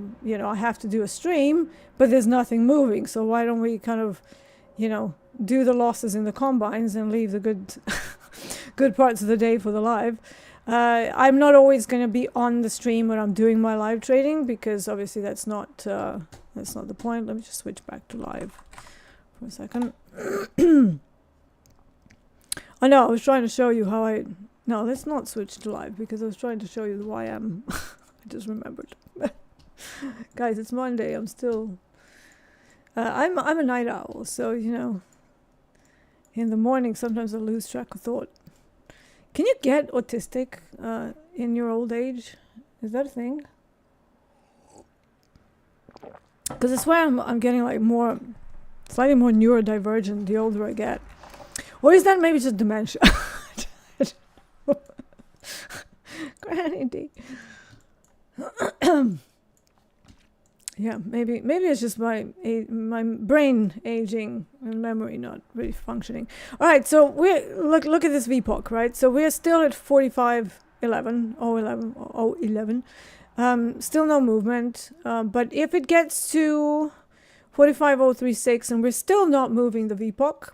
have to do a stream, but there's nothing moving. So why don't we kind of do the losses in the combines and leave the good good parts of the day for the live. I'm not always going to be on the stream when I'm doing my live trading, because obviously that's not the point. Let me just switch back to live for a second. Oh no, I was trying to show you how no, let's not switch to live, because I was trying to show you the YM. I just remembered. Guys, it's Monday. I'm still I'm a night owl, so in the morning sometimes I lose track of thought. Can you get autistic in your old age? Is that a thing? Because I swear I'm getting like slightly more neurodivergent the older I get. Or is that maybe just dementia? Granny D. Yeah, maybe it's just my brain aging and memory not really functioning. All right, so look at this VPOC, right? So we're still at 45.11, still no movement. But if it gets to 45.036 and we're still not moving the VPOC,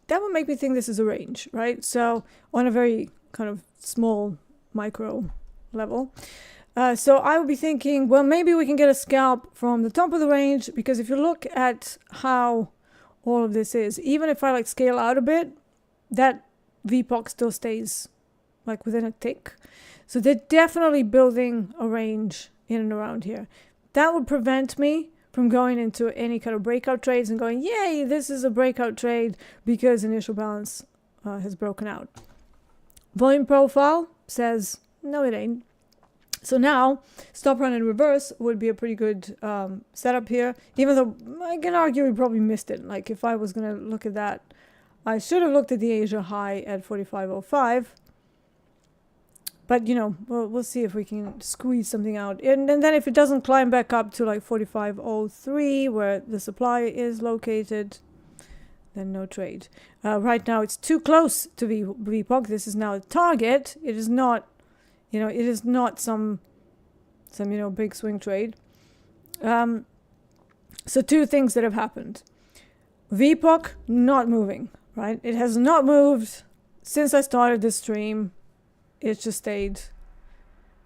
that would make me think this is a range, right? So on a very kind of small micro level. So I would be thinking, well, maybe we can get a scalp from the top of the range, because if you look at how all of this is, even if I scale out a bit, that VPOC still stays within a tick. So they're definitely building a range in and around here. That would prevent me from going into any kind of breakout trades and going, yay, this is a breakout trade because initial balance has broken out. Volume profile says, no, it ain't. So now, stop run in reverse would be a pretty good setup here, even though I can argue we probably missed it. If I was going to look at that, I should have looked at the Asia high at 45.05. But, we'll see if we can squeeze something out. And then if it doesn't climb back up to 45.03, where the supply is located, then no trade. Right now, it's too close to VPOC. This is now a target. It is not... it is not some big swing trade. So two things that have happened. VPOC not moving, right? It has not moved since I started this stream. It's just stayed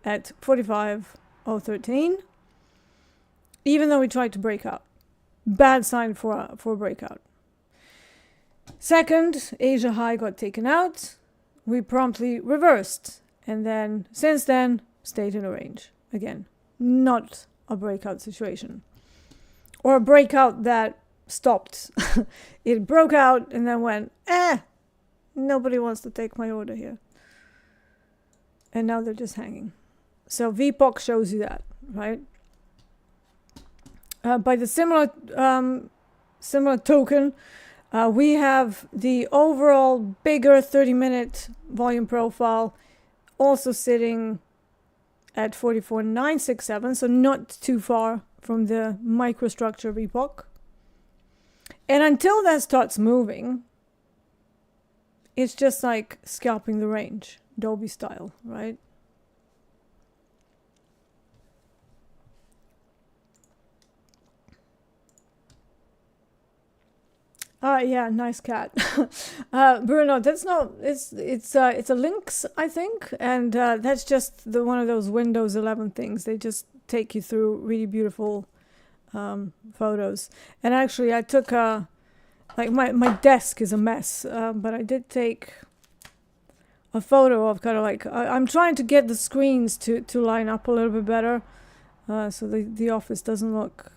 at 45.013, even though we tried to break out. Bad sign for a breakout. Second, Asia high got taken out. We promptly reversed. And then, since then, stayed in a range. Again, not a breakout situation. Or a breakout that stopped. It broke out and then went, nobody wants to take my order here. And now they're just hanging. So VPOC shows you that, right? By the similar token, we have the overall bigger 30-minute volume profile also sitting at 44.967, so not too far from the microstructure VPOC. And until that starts moving, it's just like scalping the range, Dolby style, right? Yeah, nice cat. Bruno, that's not, it's a Lynx, I think, and that's just one of those Windows 11 things. They just take you through really beautiful photos. And actually, I took my desk is a mess, but I did take a photo of kind of I'm trying to get the screens to line up a little bit better, so the office doesn't look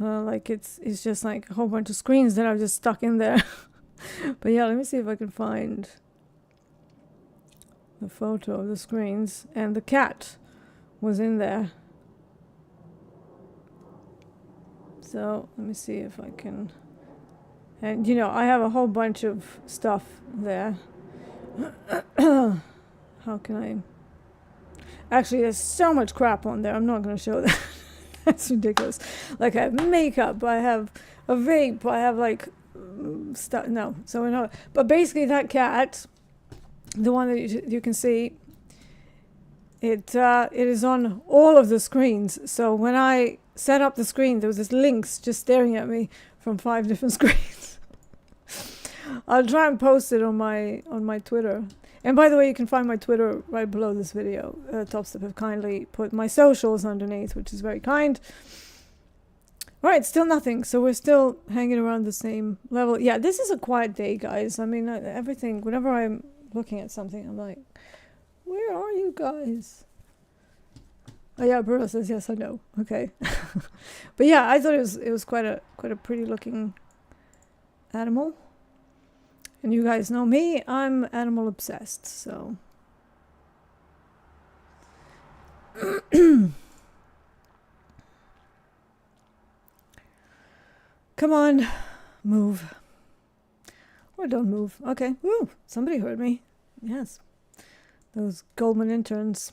it's just a whole bunch of screens that are just stuck in there. But yeah, let me see if I can find the photo of the screens. And the cat was in there. So let me see if I can And you know, I have a whole bunch of stuff there. How can I? Actually, there's so much crap on there. I'm not going to show that. That's ridiculous. Like I have makeup, I have a vape, I have like stuff. No, so we're not. But basically, that cat, the one that you can see, it is on all of the screens. So when I set up the screen, there was this lynx just staring at me from 5 different screens. I'll try and post it on my Twitter. And by the way, you can find my Twitter right below this video. Topstep have kindly put my socials underneath, which is very kind. All right, still nothing. So we're still hanging around the same level. Yeah, this is a quiet day, guys. I mean, everything, whenever I'm looking at something, I'm like, where are you guys? Oh yeah, Bruno says, yes, I know. Okay. But yeah, I thought it was quite a pretty looking animal. And you guys know me, I'm animal obsessed, so. Come on, move. Or don't move. Okay, woo, somebody heard me. Yes, those Goldman interns.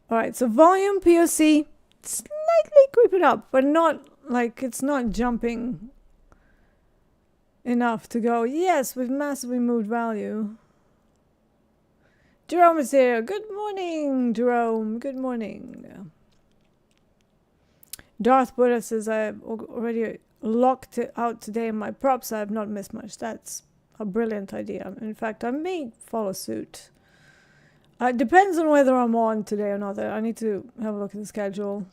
All right, so volume POC, slightly creeping up, but not like it's not jumping enough to go, yes, we've massively moved value. Jerome is here. Good morning, Jerome. Good morning. Darth Buddha says, I've already locked it out today in my props. I have not missed much. That's a brilliant idea. In fact, I may follow suit. It depends on whether I'm on today or not. I need to have a look at the schedule.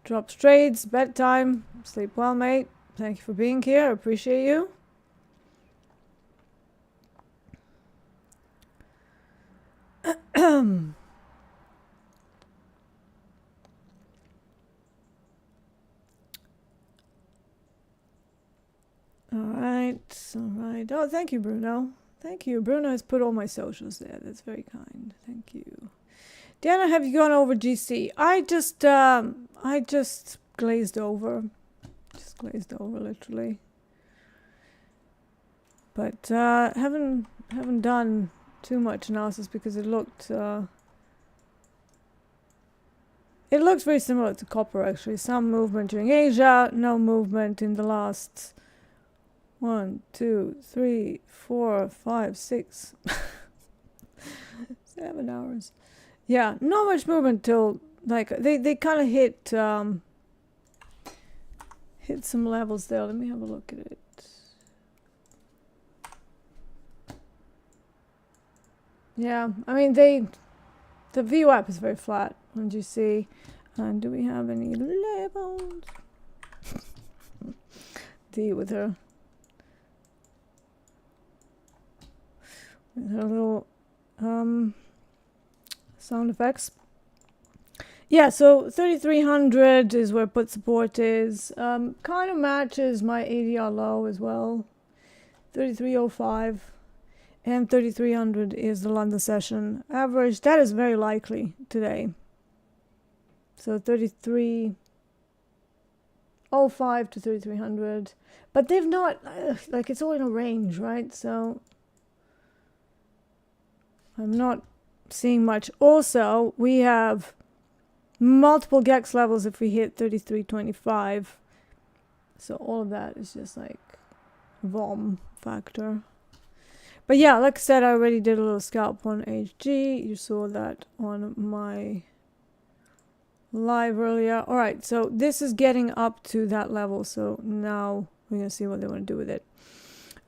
Drops trades, bedtime. Sleep well, mate. Thank you for being here. I appreciate you. All right. Oh, thank you, Bruno. Thank you. Bruno has put all my socials there. That's very kind. Thank you. Deeyana, have you gone over GC? I just glazed over. Just glazed over, literally. But haven't done too much analysis because it looked very similar to copper, actually. Some movement during Asia, no movement in the last 1, 2, 3, 4, 5, 6, 7 hours. Yeah, not much movement till like they kind of hit some levels there. Let me have a look at it. Yeah, I mean the VWAP is very flat on GC. And do we have any levels? D with her little sound effects. Yeah, so 3300 is where put support is. Kind of matches my ADR low as well. 3305 and 3300 is the London session average. That is very likely today. So 3305 to 3300. But they've not, like it's all in a range, right? So I'm not seeing much. Also, we have multiple GEX levels if we hit 3325. So all of that is just like vom factor. But yeah, like I said, I already did a little scalp on HG. You saw that on my live earlier. All right, so this is getting up to that level. So now we're going to see what they want to do with it.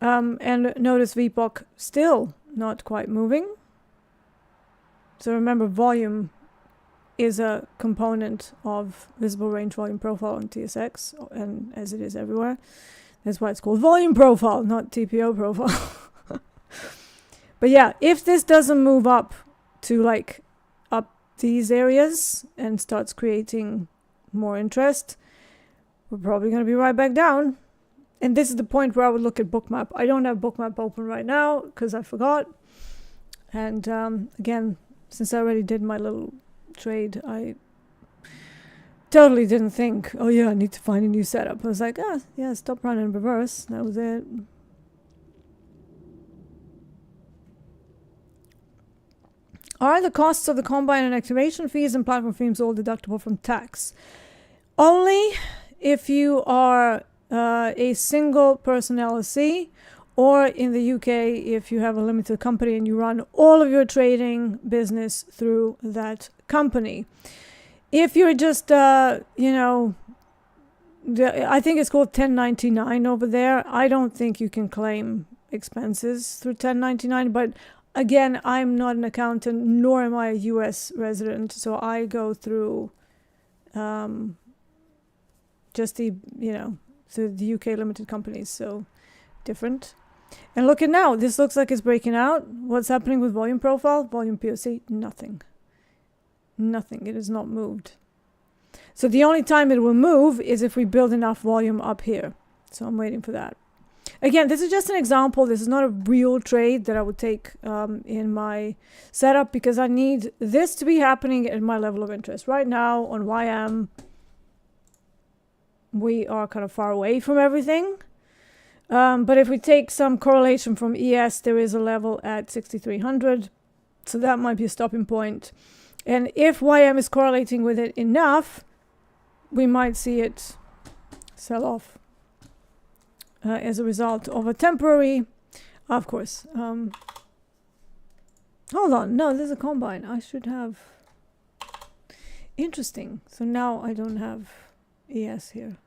And notice VPOC still not quite moving. So remember, volume is a component of visible range volume profile on TSX, and as it is everywhere. That's why it's called volume profile, not TPO profile. But yeah, if this doesn't move up to like up these areas and starts creating more interest, we're probably going to be right back down. And this is the point where I would look at bookmap. I don't have bookmap open right now because I forgot. And again, since I already did my little trade, I totally didn't think, oh yeah, I need to find a new setup. I was like, ah, yeah, stop, run, and reverse. That was it. Are the costs of the combine and activation fees and platform fees all deductible from tax? Only if you are a single person LLC, or in the UK, if you have a limited company and you run all of your trading business through that company. If you're just, you know, I think it's called 1099 over there. I don't think you can claim expenses through 1099, but again, I'm not an accountant, nor am I a US resident, so I go through just the, you know, the UK limited companies, so different. And look at now, this looks like it's breaking out. What's happening with volume profile? Volume POC? Nothing. Nothing. It is not moved. So the only time it will move is if we build enough volume up here. So I'm waiting for that. Again, this is just an example. This is not a real trade that I would take in my setup, because I need this to be happening at my level of interest. Right now on YM, we are kind of far away from everything. But if we take some correlation from ES, there is a level at 6,300. So that might be a stopping point. And if YM is correlating with it enough, we might see it sell off as a result of a temporary, of course. Hold on, no, there's a combine. I should have. Interesting. So now I don't have ES here.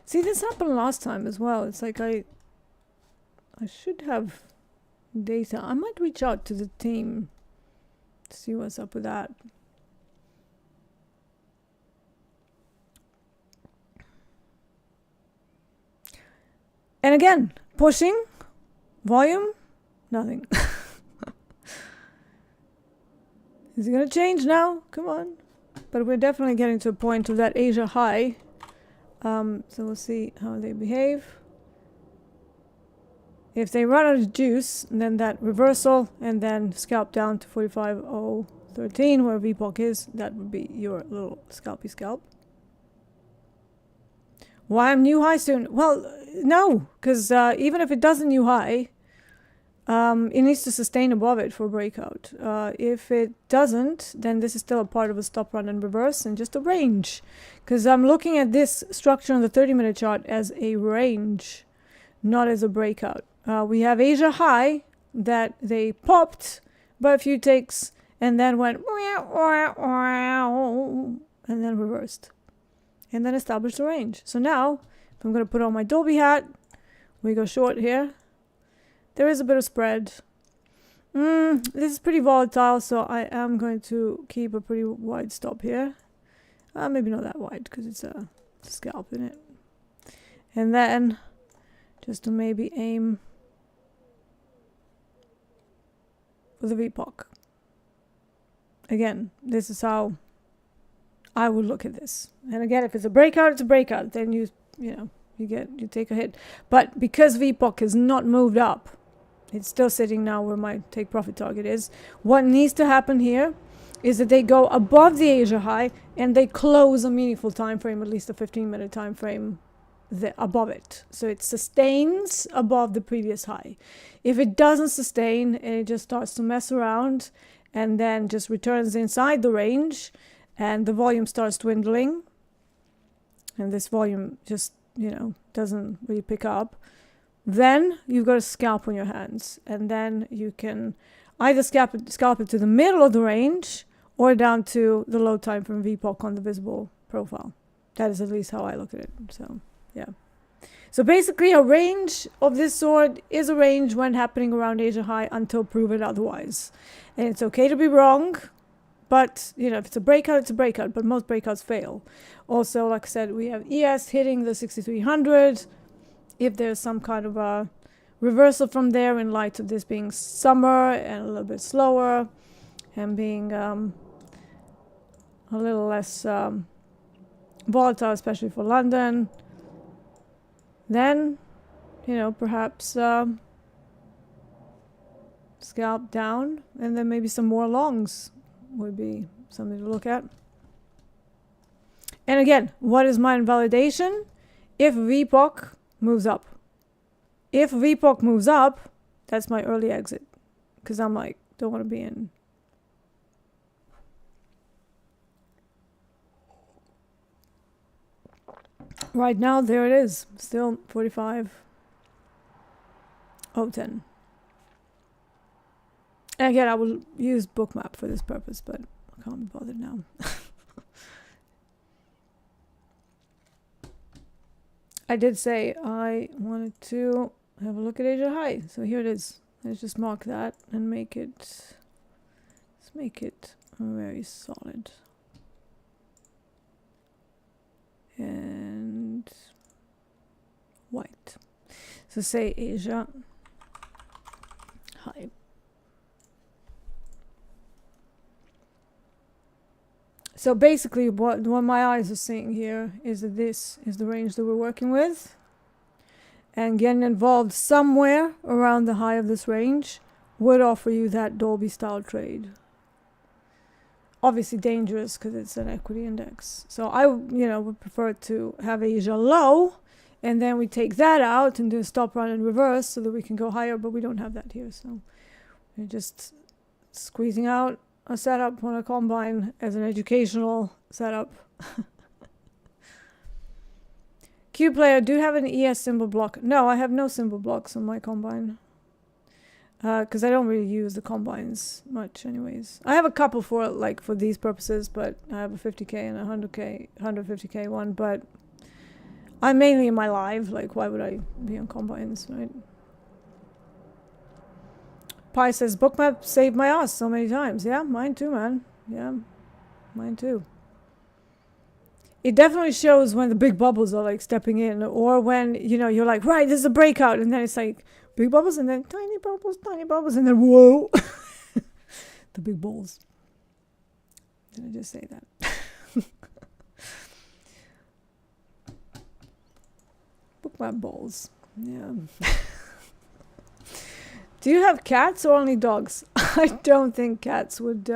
See, this happened last time as well. It's like I should have data. I might reach out to the team to see what's up with that. And again, pushing, volume, nothing. Is it going to change now? Come on. But we're definitely getting to a point of that Asia high. So we'll see how they behave. If they run out of juice, then that reversal and then scalp down to 45.013 where VPOC is, that would be your little scalpy scalp. Why I'm new high soon? Well, no, because even if it does a new high, it needs to sustain above it for breakout. If it doesn't, then this is still a part of a stop, run, and reverse, and just a range. Because I'm looking at this structure on the 30-minute chart as a range, not as a breakout. We have Asia high that they popped by a few ticks and then went and then reversed and then established a range. So now, if I'm going to put on my Dolby hat, we go short here. There is a bit of spread. This is pretty volatile, so I am going to keep a pretty wide stop here. Maybe not that wide because it's a scalp in it. And then just to maybe aim for the VPOC. Again, this is how I would look at this. And again, if it's a breakout, it's a breakout. Then you take a hit. But because VPOC has not moved up, it's still sitting now where my take profit target is. What needs to happen here is that they go above the Asia high and they close a meaningful time frame, at least a 15-minute time frame above it. So it sustains above the previous high. If it doesn't sustain and it just starts to mess around and then just returns inside the range and the volume starts dwindling and this volume just, doesn't really pick up, then you've got a scalp on your hands. And then you can either scalp it to the middle of the range or down to the low time frame VPOC on the visible profile. That is at least how I look at it. So, yeah. So basically a range of this sort is a range when happening around Asia high until proven otherwise. And it's okay to be wrong. But, if it's a breakout, it's a breakout. But most breakouts fail. Also, like I said, we have ES hitting the 6,300. If there's some kind of a reversal from there in light of this being summer and a little bit slower and being a little less volatile, especially for London, then, perhaps scalp down and then maybe some more longs would be something to look at. And again, what is my invalidation? If VPOC moves up. If VPOC moves up, that's my early exit. Because I'm like, don't want to be in. Right now, there it is. Still 45.10. And again, I will use Bookmap for this purpose, but I can't be bothered now. I did say I wanted to have a look at Asia High. So here it is. Let's just mark that and make it, let's make it very solid. And white. So say Asia High. So basically what my eyes are seeing here is that this is the range that we're working with. And getting involved somewhere around the high of this range would offer you that Dolby style trade. Obviously dangerous because it's an equity index. So I, would prefer to have Asia low, and then we take that out and do a stop run in reverse so that we can go higher, but we don't have that here. So we're just squeezing out a setup on a combine as an educational setup. Q player, do you have an ES symbol block? No, I have no symbol blocks on my combine. Because I don't really use the combines much anyways. I have a couple for these purposes, but I have a 50k and a 150k one, but I'm mainly in my live. Like, why would I be on combines, right? Pi says, Bookmap saved my ass so many times. Yeah, mine too, man. Yeah, mine too. It definitely shows when the big bubbles are like stepping in, or when, you're like, right, this is a breakout, and then it's like big bubbles, and then tiny bubbles, and then whoa. The big balls. Did I just say that? Bookmap balls. Yeah. Do you have cats or only dogs? I don't think cats would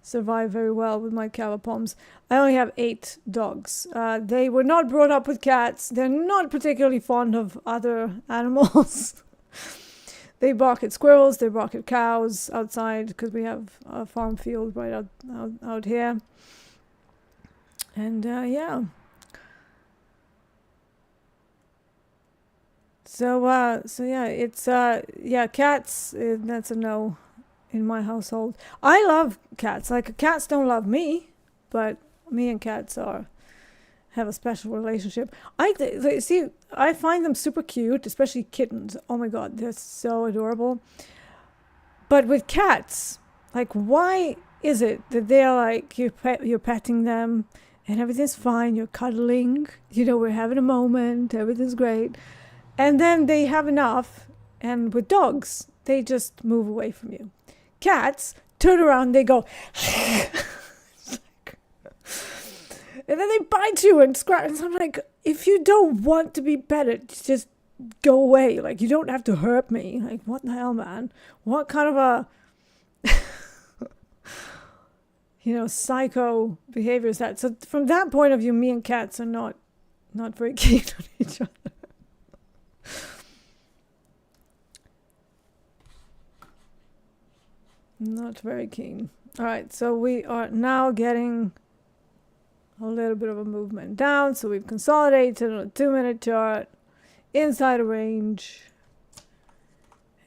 survive very well with my calipoms. I only have 8 dogs. They were not brought up with cats. They're not particularly fond of other animals. They bark at squirrels. They bark at cows outside because we have a farm field right out here. And yeah. So yeah, it's cats. That's a no in my household. I love cats. Like, cats don't love me, but me and cats have a special relationship. I find them super cute, especially kittens. Oh my god, they're so adorable. But with cats, like, why is it that they're like, you're petting them and everything's fine, you're cuddling, we're having a moment, everything's great. And then they have enough, and with dogs, they just move away from you. Cats turn around, they go, and then they bite you and scratch. And so I'm like, if you don't want to be petted, just go away. Like, you don't have to hurt me. Like, what the hell, man? What kind of a, psycho behavior is that? So from that point of view, me and cats are not very keen on each other. Not very keen. All right, so we are now getting a little bit of a movement down. So we've consolidated on a 2-minute chart inside a range.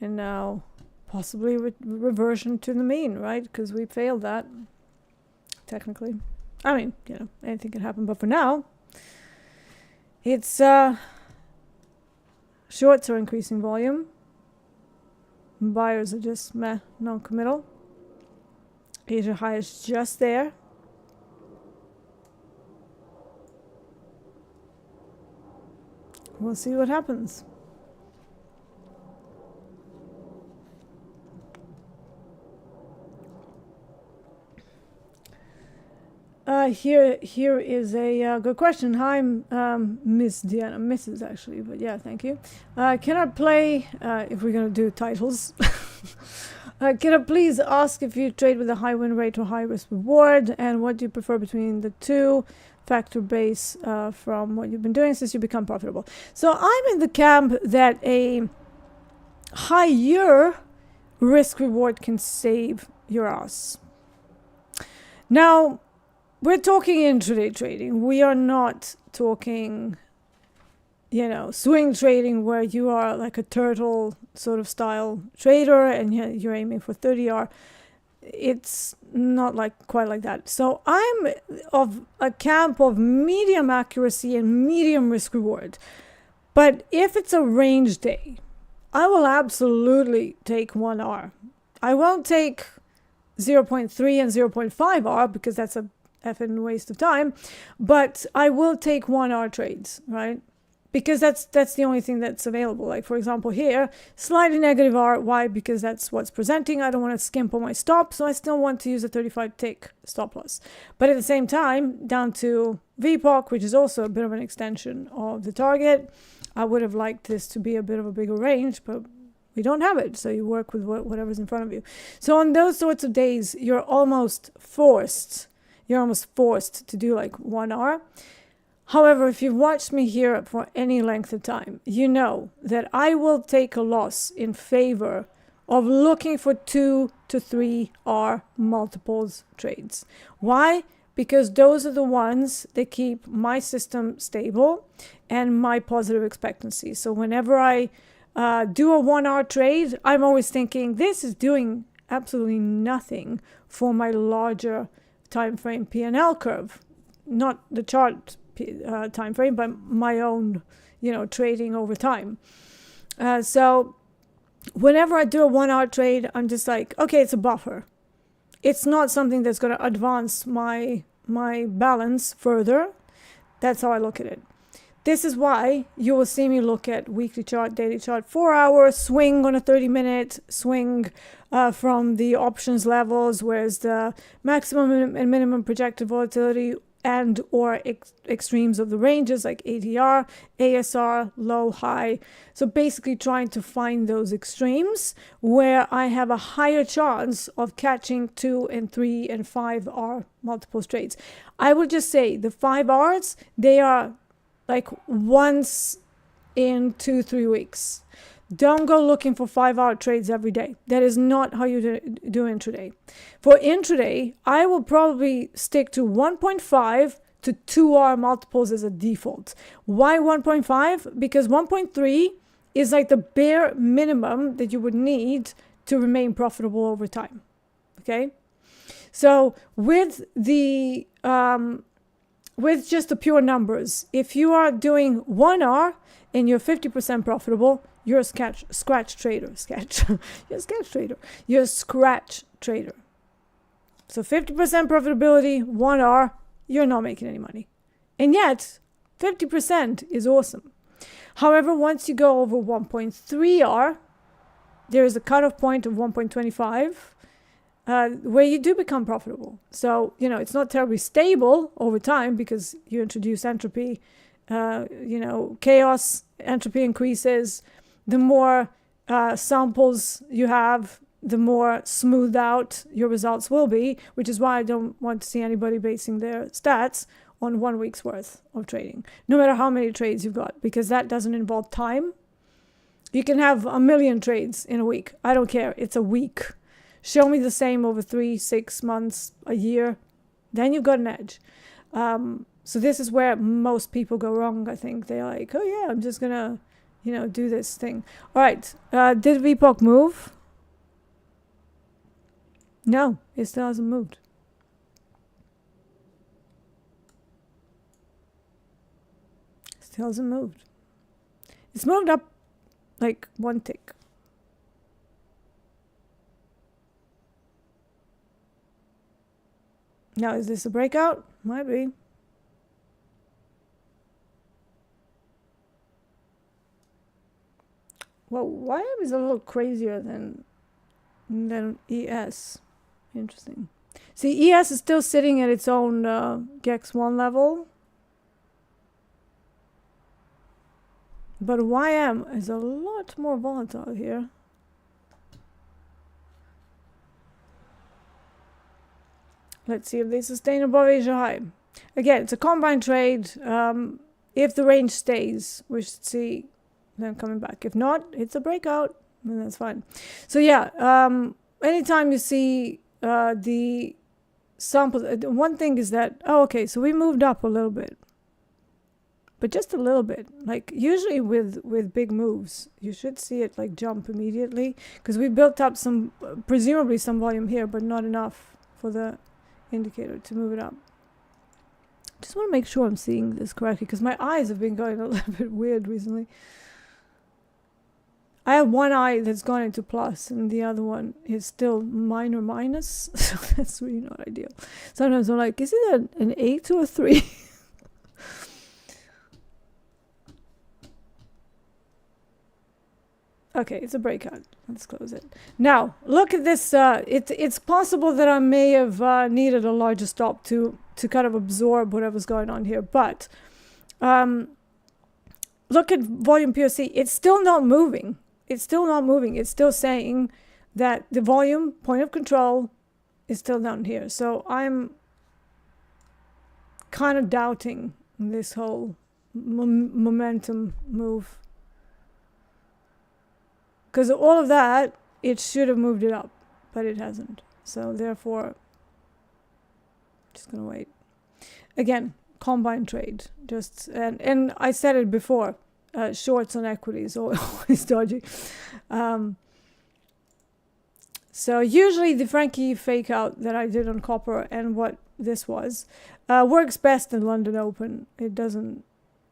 And now possibly reversion to the mean, right? Because we failed that, technically. I mean, anything can happen. But for now, it's shorts are increasing volume. Buyers are just non-committal. Asia high is just there. We'll see what happens. Here is a good question. Hi, Miss Deeyana, Mrs. actually, but yeah, thank you. Can I play, if we're going to do titles, Can I please ask if you trade with a high win rate or high risk reward, and what do you prefer between the two? Factor base from what you've been doing since you become profitable. So I'm in the camp that a higher risk reward can save your ass. Now, we're talking intraday trading. We are not talking, you know, swing trading where you are like a turtle sort of style trader and you're aiming for 30R. It's not like quite like that. So I'm of a camp of medium accuracy and medium risk reward. But if it's a range day, I will absolutely take 1R. I won't take 0.3 and 0.5R because that's a effing waste of time, but I will take 1R trades, right? Because that's the only thing that's available. Like for example here, slightly negative R. Why? Because that's what's presenting. I don't want to skimp on my stop, so I still want to use a 35 tick stop loss. But at the same time, down to VPOC, which is also a bit of an extension of the target. I would have liked this to be a bit of a bigger range, but we don't have it. So you work with whatever's in front of you. So on those sorts of days, you're almost forced to do like 1R. However, if you've watched me here for any length of time, you know that I will take a loss in favor of looking for 2 to 3R multiples trades. Why? Because those are the ones that keep my system stable and my positive expectancy. So whenever I do a 1R trade, I'm always thinking this is doing absolutely nothing for my larger time frame P&L curve, not the chart time frame, but my own, you know, trading over time. So whenever I do a 1R trade, I'm just like, okay, it's a buffer. It's not something that's going to advance my balance further. That's how I look at it. This is why you will see me look at weekly chart, daily chart, 4 hour swing on a 30-minute swing from the options levels, whereas the maximum and minimum projected volatility and or extremes of the ranges like ATR, ASR, low, high. So basically trying to find those extremes where I have a higher chance of catching 2 and 3 and 5R multiple trades. I would just say the 5Rs, they are like once in 2-3 weeks. Don't go looking for 5-hour trades every day. That is not how you do intraday. For intraday, I will probably stick to 1.5 to 2-hour multiples as a default. Why 1.5? Because 1.3 is like the bare minimum that you would need to remain profitable over time. Okay? So with the with just the pure numbers, if you are doing 1R and you're 50% profitable, you're a scratch trader. You're a scratch trader. You're a scratch trader. So 50% profitability, 1R, you're not making any money. And yet, 50% is awesome. However, once you go over 1.3R, there is a cutoff point of 1.25 where you do become profitable. So, you know, it's not terribly stable over time because you introduce entropy, you know, chaos, entropy increases. The more samples you have, the more smoothed out your results will be, which is why I don't want to see anybody basing their stats on 1 week's worth of trading, no matter how many trades you've got, because that doesn't involve time. You can have 1 million trades in a week. I don't care. It's a week. Show me the same over 3, 6 months, a year. Then you've got an edge. So this is where most people go wrong, I think. They're like, oh yeah, I'm just going to, you know, do this thing. All right. Did VPOC move? No, it still hasn't moved. Still hasn't moved. It's moved up like 1 tick. Now, is this a breakout? Might be. Well, YM is a little crazier than ES. Interesting. See, ES is still sitting at its own GEX1 level. But YM is a lot more volatile here. Let's see if they sustain above Asia high. Again, it's a combined trade. If the range stays, we should see them coming back. If not, it's a breakout, and that's fine. So yeah, anytime you see the sample, one thing is that, oh, okay, so we moved up a little bit, but just a little bit. Like usually with big moves, you should see it like jump immediately, because we built up some, presumably some volume here, but not enough for the indicator to move it up. Just want to make sure I'm seeing this correctly, because my eyes have been going a little bit weird recently. I have one eye that's gone into plus and the other one is still minor minus. So that's really not ideal. Sometimes I'm like, is it an 8 or a 3? Okay, it's a breakout. Let's close it. Now, look at this. It's possible that I may have needed a larger stop to kind of absorb whatever's going on here. But look at volume POC. It's still not moving. It's still not moving. It's still saying that the volume point of control is still down here. So I'm kind of doubting this whole momentum move. Because all of that, it should have moved it up, but it hasn't. So therefore, just gonna wait. Again, combined trade. Just and I said it before. Shorts on equities always dodgy. So usually the Frankie fake out that I did on copper and what this was works best in London Open. It doesn't.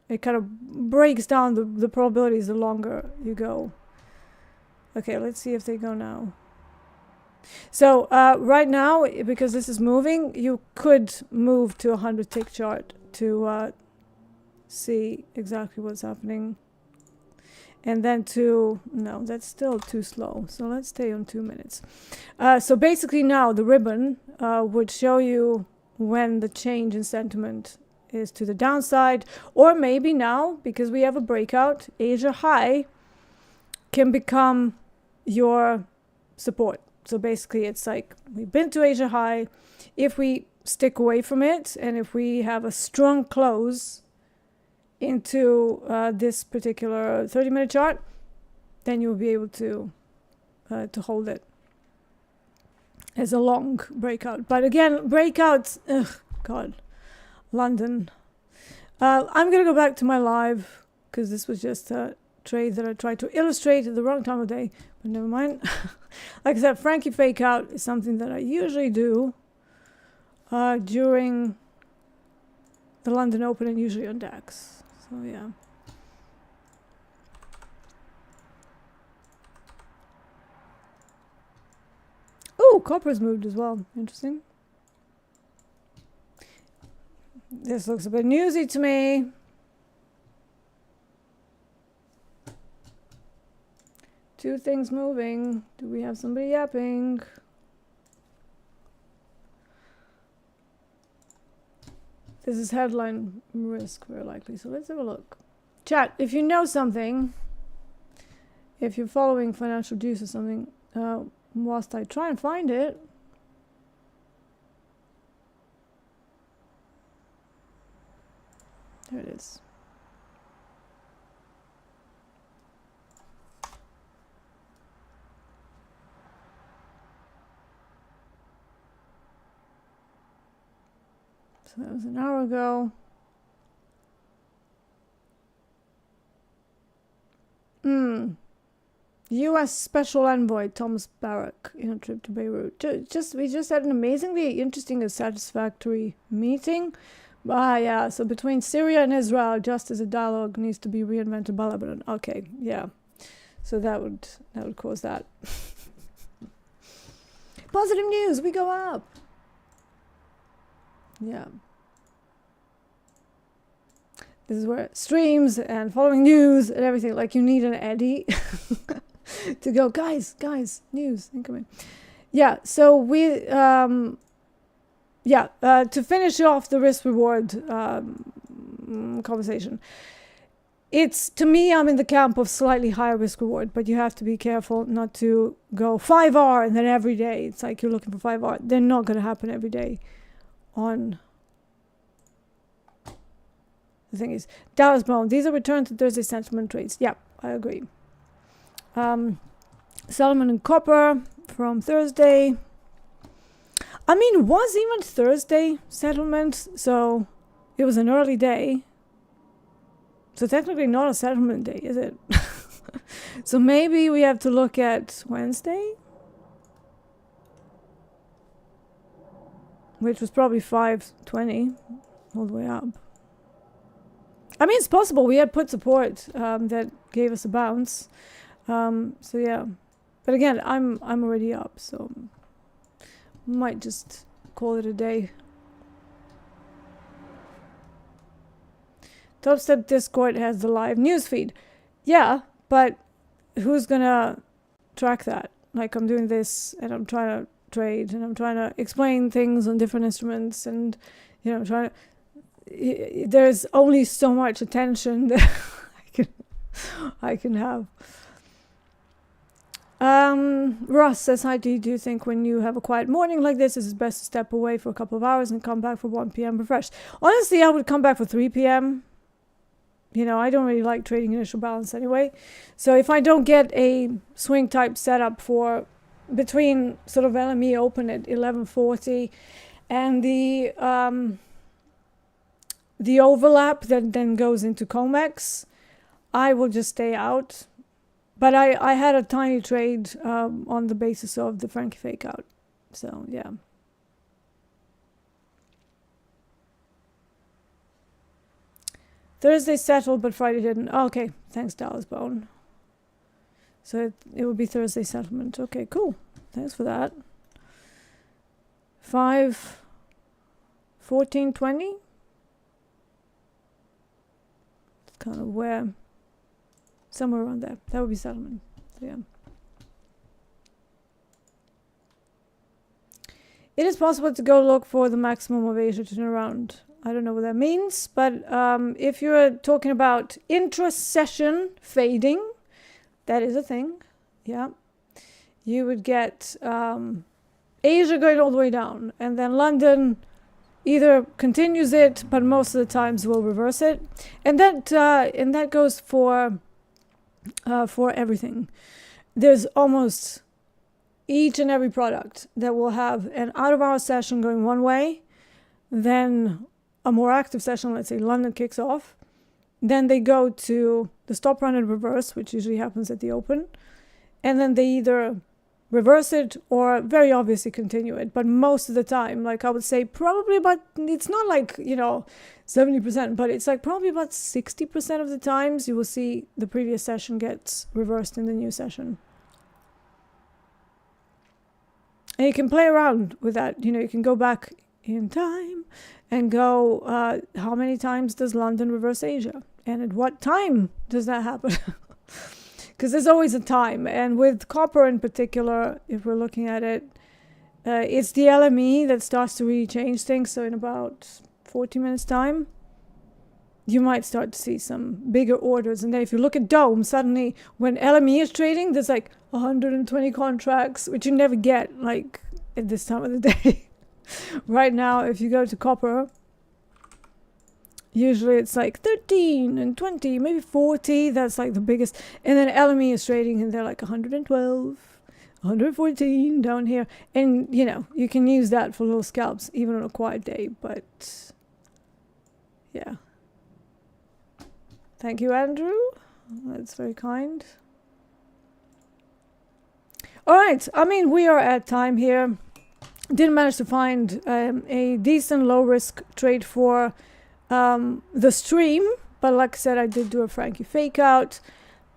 It kind of breaks down the probabilities the longer you go. Okay, let's see if they go now. So right now, because this is moving, you could move to a 100-tick chart to see exactly what's happening. And then no, that's still too slow. So let's stay on 2 minutes. So basically now the ribbon would show you when the change in sentiment is to the downside, or maybe now, because we have a breakout, Asia high can become your support. So basically it's like we've been to Asia high. If we stick away from it and if we have a strong close into this particular 30-minute chart, then you'll be able to hold it as a long breakout. But again, breakouts, ugh, God, London. I'm gonna go back to my live because this was just a trade that I tried to illustrate at the wrong time of day, but never mind. Like I said, Frankie fake out is something that I usually do during the London Open and usually on DAX. So yeah. Oh, copper's moved as well. Interesting. This looks a bit newsy to me. Two things moving. Do we have somebody yapping? This is headline risk, very likely. So let's have a look. Chat, if you know something, if you're following Financial Juice or something, whilst I try and find it. There it is. So that was an hour ago. U.S. Special Envoy Thomas Barrack in a trip to Beirut. We just had an amazingly interesting and satisfactory meeting. Yeah, so between Syria and Israel, just as a dialogue needs to be reinvented by Lebanon. Okay, yeah. So that would cause that. Positive news, we go up. Yeah. This is where streams and following news and everything, like you need an Eddie to go, guys, news incoming. Yeah, so we, to finish off the risk reward conversation, it's, to me, I'm in the camp of slightly higher risk reward, but you have to be careful not to go 5R and then every day. It's like you're looking for 5R. They're not going to happen every day. on the thing is Dallas Bone. These are return to Thursday settlement trades. Yeah, I agree. Settlement in copper from Thursday. I mean, was even Thursday settlement, so it was an early day. So technically not a settlement day, is it? So maybe we have to look at Wednesday, which was probably 520 all the way up. I mean, it's possible. We had put support that gave us a bounce. So yeah, but again, I'm already up, so might just call it a day. Topstep Discord has the live news feed. Yeah, but who's gonna track that? Like, I'm doing this and I'm trying to trade and I'm trying to explain things on different instruments, and you know, I'm trying to, there's only so much attention that I can have. Ross says, hi, do you think when you have a quiet morning like this, it's best to step away for a couple of hours and come back for 1 p.m. refreshed? Honestly, I would come back for 3 p.m. You know, I don't really like trading initial balance anyway. So if I don't get a swing type setup for between sort of LME open at 11:40 and the overlap that then goes into COMEX, I will just stay out. But I had a tiny trade on the basis of the Frankie fake out. So yeah. Thursday settled, but Friday didn't. Oh, okay, thanks, Dallas Bone. So it would be Thursday settlement. Okay, cool. Thanks for that. 5/14/20. It's kind of where, somewhere around there. That would be settlement. So yeah. It is possible to go look for the maximum of Asia turnaround. I don't know what that means, but if you're talking about intra-session fading, that is a thing, yeah. You would get Asia going all the way down, and then London either continues it, but most of the times will reverse it, and that goes for everything. There's almost each and every product that will have an out-of-hour session going one way, then a more active session, let's say London kicks off, then they go to the stop run and reverse, which usually happens at the open, and then they either reverse it or very obviously continue it. But most of the time, like I would say probably about, it's not like, you know, 70%, but it's like probably about 60% of the times you will see the previous session gets reversed in the new session. And you can play around with that. You know, you can go back in time and go, how many times does London reverse Asia? And at what time does that happen? Because there's always a time. And with copper in particular, if we're looking at it, it's the LME that starts to really change things. So in about 40 minutes time, you might start to see some bigger orders. And then if you look at Dome, suddenly when LME is trading, there's like 120 contracts, which you never get like at this time of the day. Right now, if you go to copper, usually it's like 13 and 20, maybe 40. That's like the biggest. And then LME is trading and they're like 112, 114 down here. And, you know, you can use that for little scalps, even on a quiet day. But, yeah. Thank you, Andrew. That's very kind. All right. I mean, we are at time here. Didn't manage to find a decent low-risk trade for the stream, but like I said, I did do a Frankie fake out.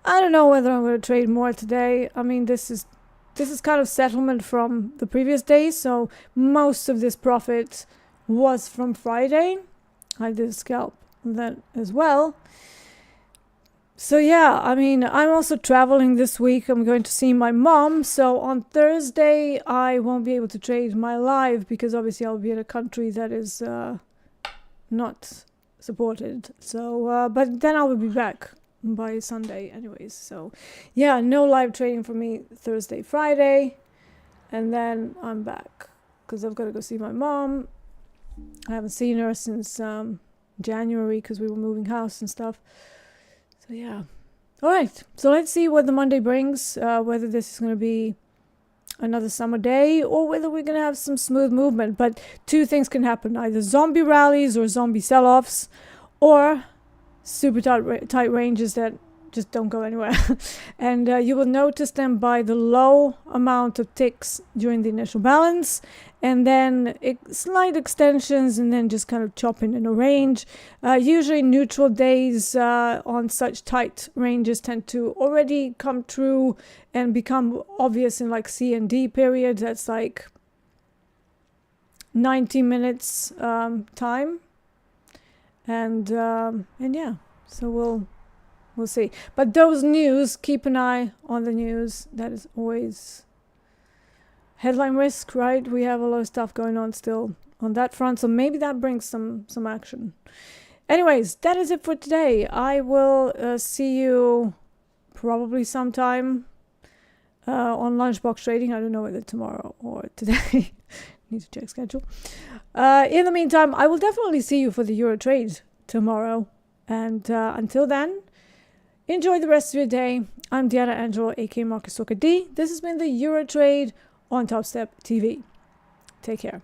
I don't know whether I'm going to trade more today. I mean, this is kind of settlement from the previous day, so most of this profit was from Friday. I did scalp that as well. So yeah, I mean, I'm also traveling this week. I'm going to see my mom. So on Thursday, I won't be able to trade my live because obviously I'll be in a country that is not supported. So, but then I will be back by Sunday anyways. So yeah, no live trading for me Thursday, Friday. And then I'm back because I've got to go see my mom. I haven't seen her since January because we were moving house and stuff. So yeah. All right. So let's see what the Monday brings, whether this is going to be another summer day or whether we're going to have some smooth movement. But two things can happen, either zombie rallies or zombie sell-offs, or super tight ranges that just don't go anywhere. And you will notice them by the low amount of ticks during the initial balance, and then slight extensions, and then just kind of chopping in a range. Usually neutral days on such tight ranges tend to already come true and become obvious in like C and D periods. That's like 90 minutes time, and yeah, so we'll see. But those news, keep an eye on the news. That is always headline risk, right? We have a lot of stuff going on still on that front, so maybe that brings some action. Anyways, that is it for today. I will see you probably sometime on Lunchbox Trading. I don't know whether tomorrow or today. Need to check schedule. In the meantime, I will definitely see you for the Euro trade tomorrow. And until then, enjoy the rest of your day. I'm Deeyana Angelo, aka Marcus Walker D. This has been the Euro trade on TopstepTV. Take care.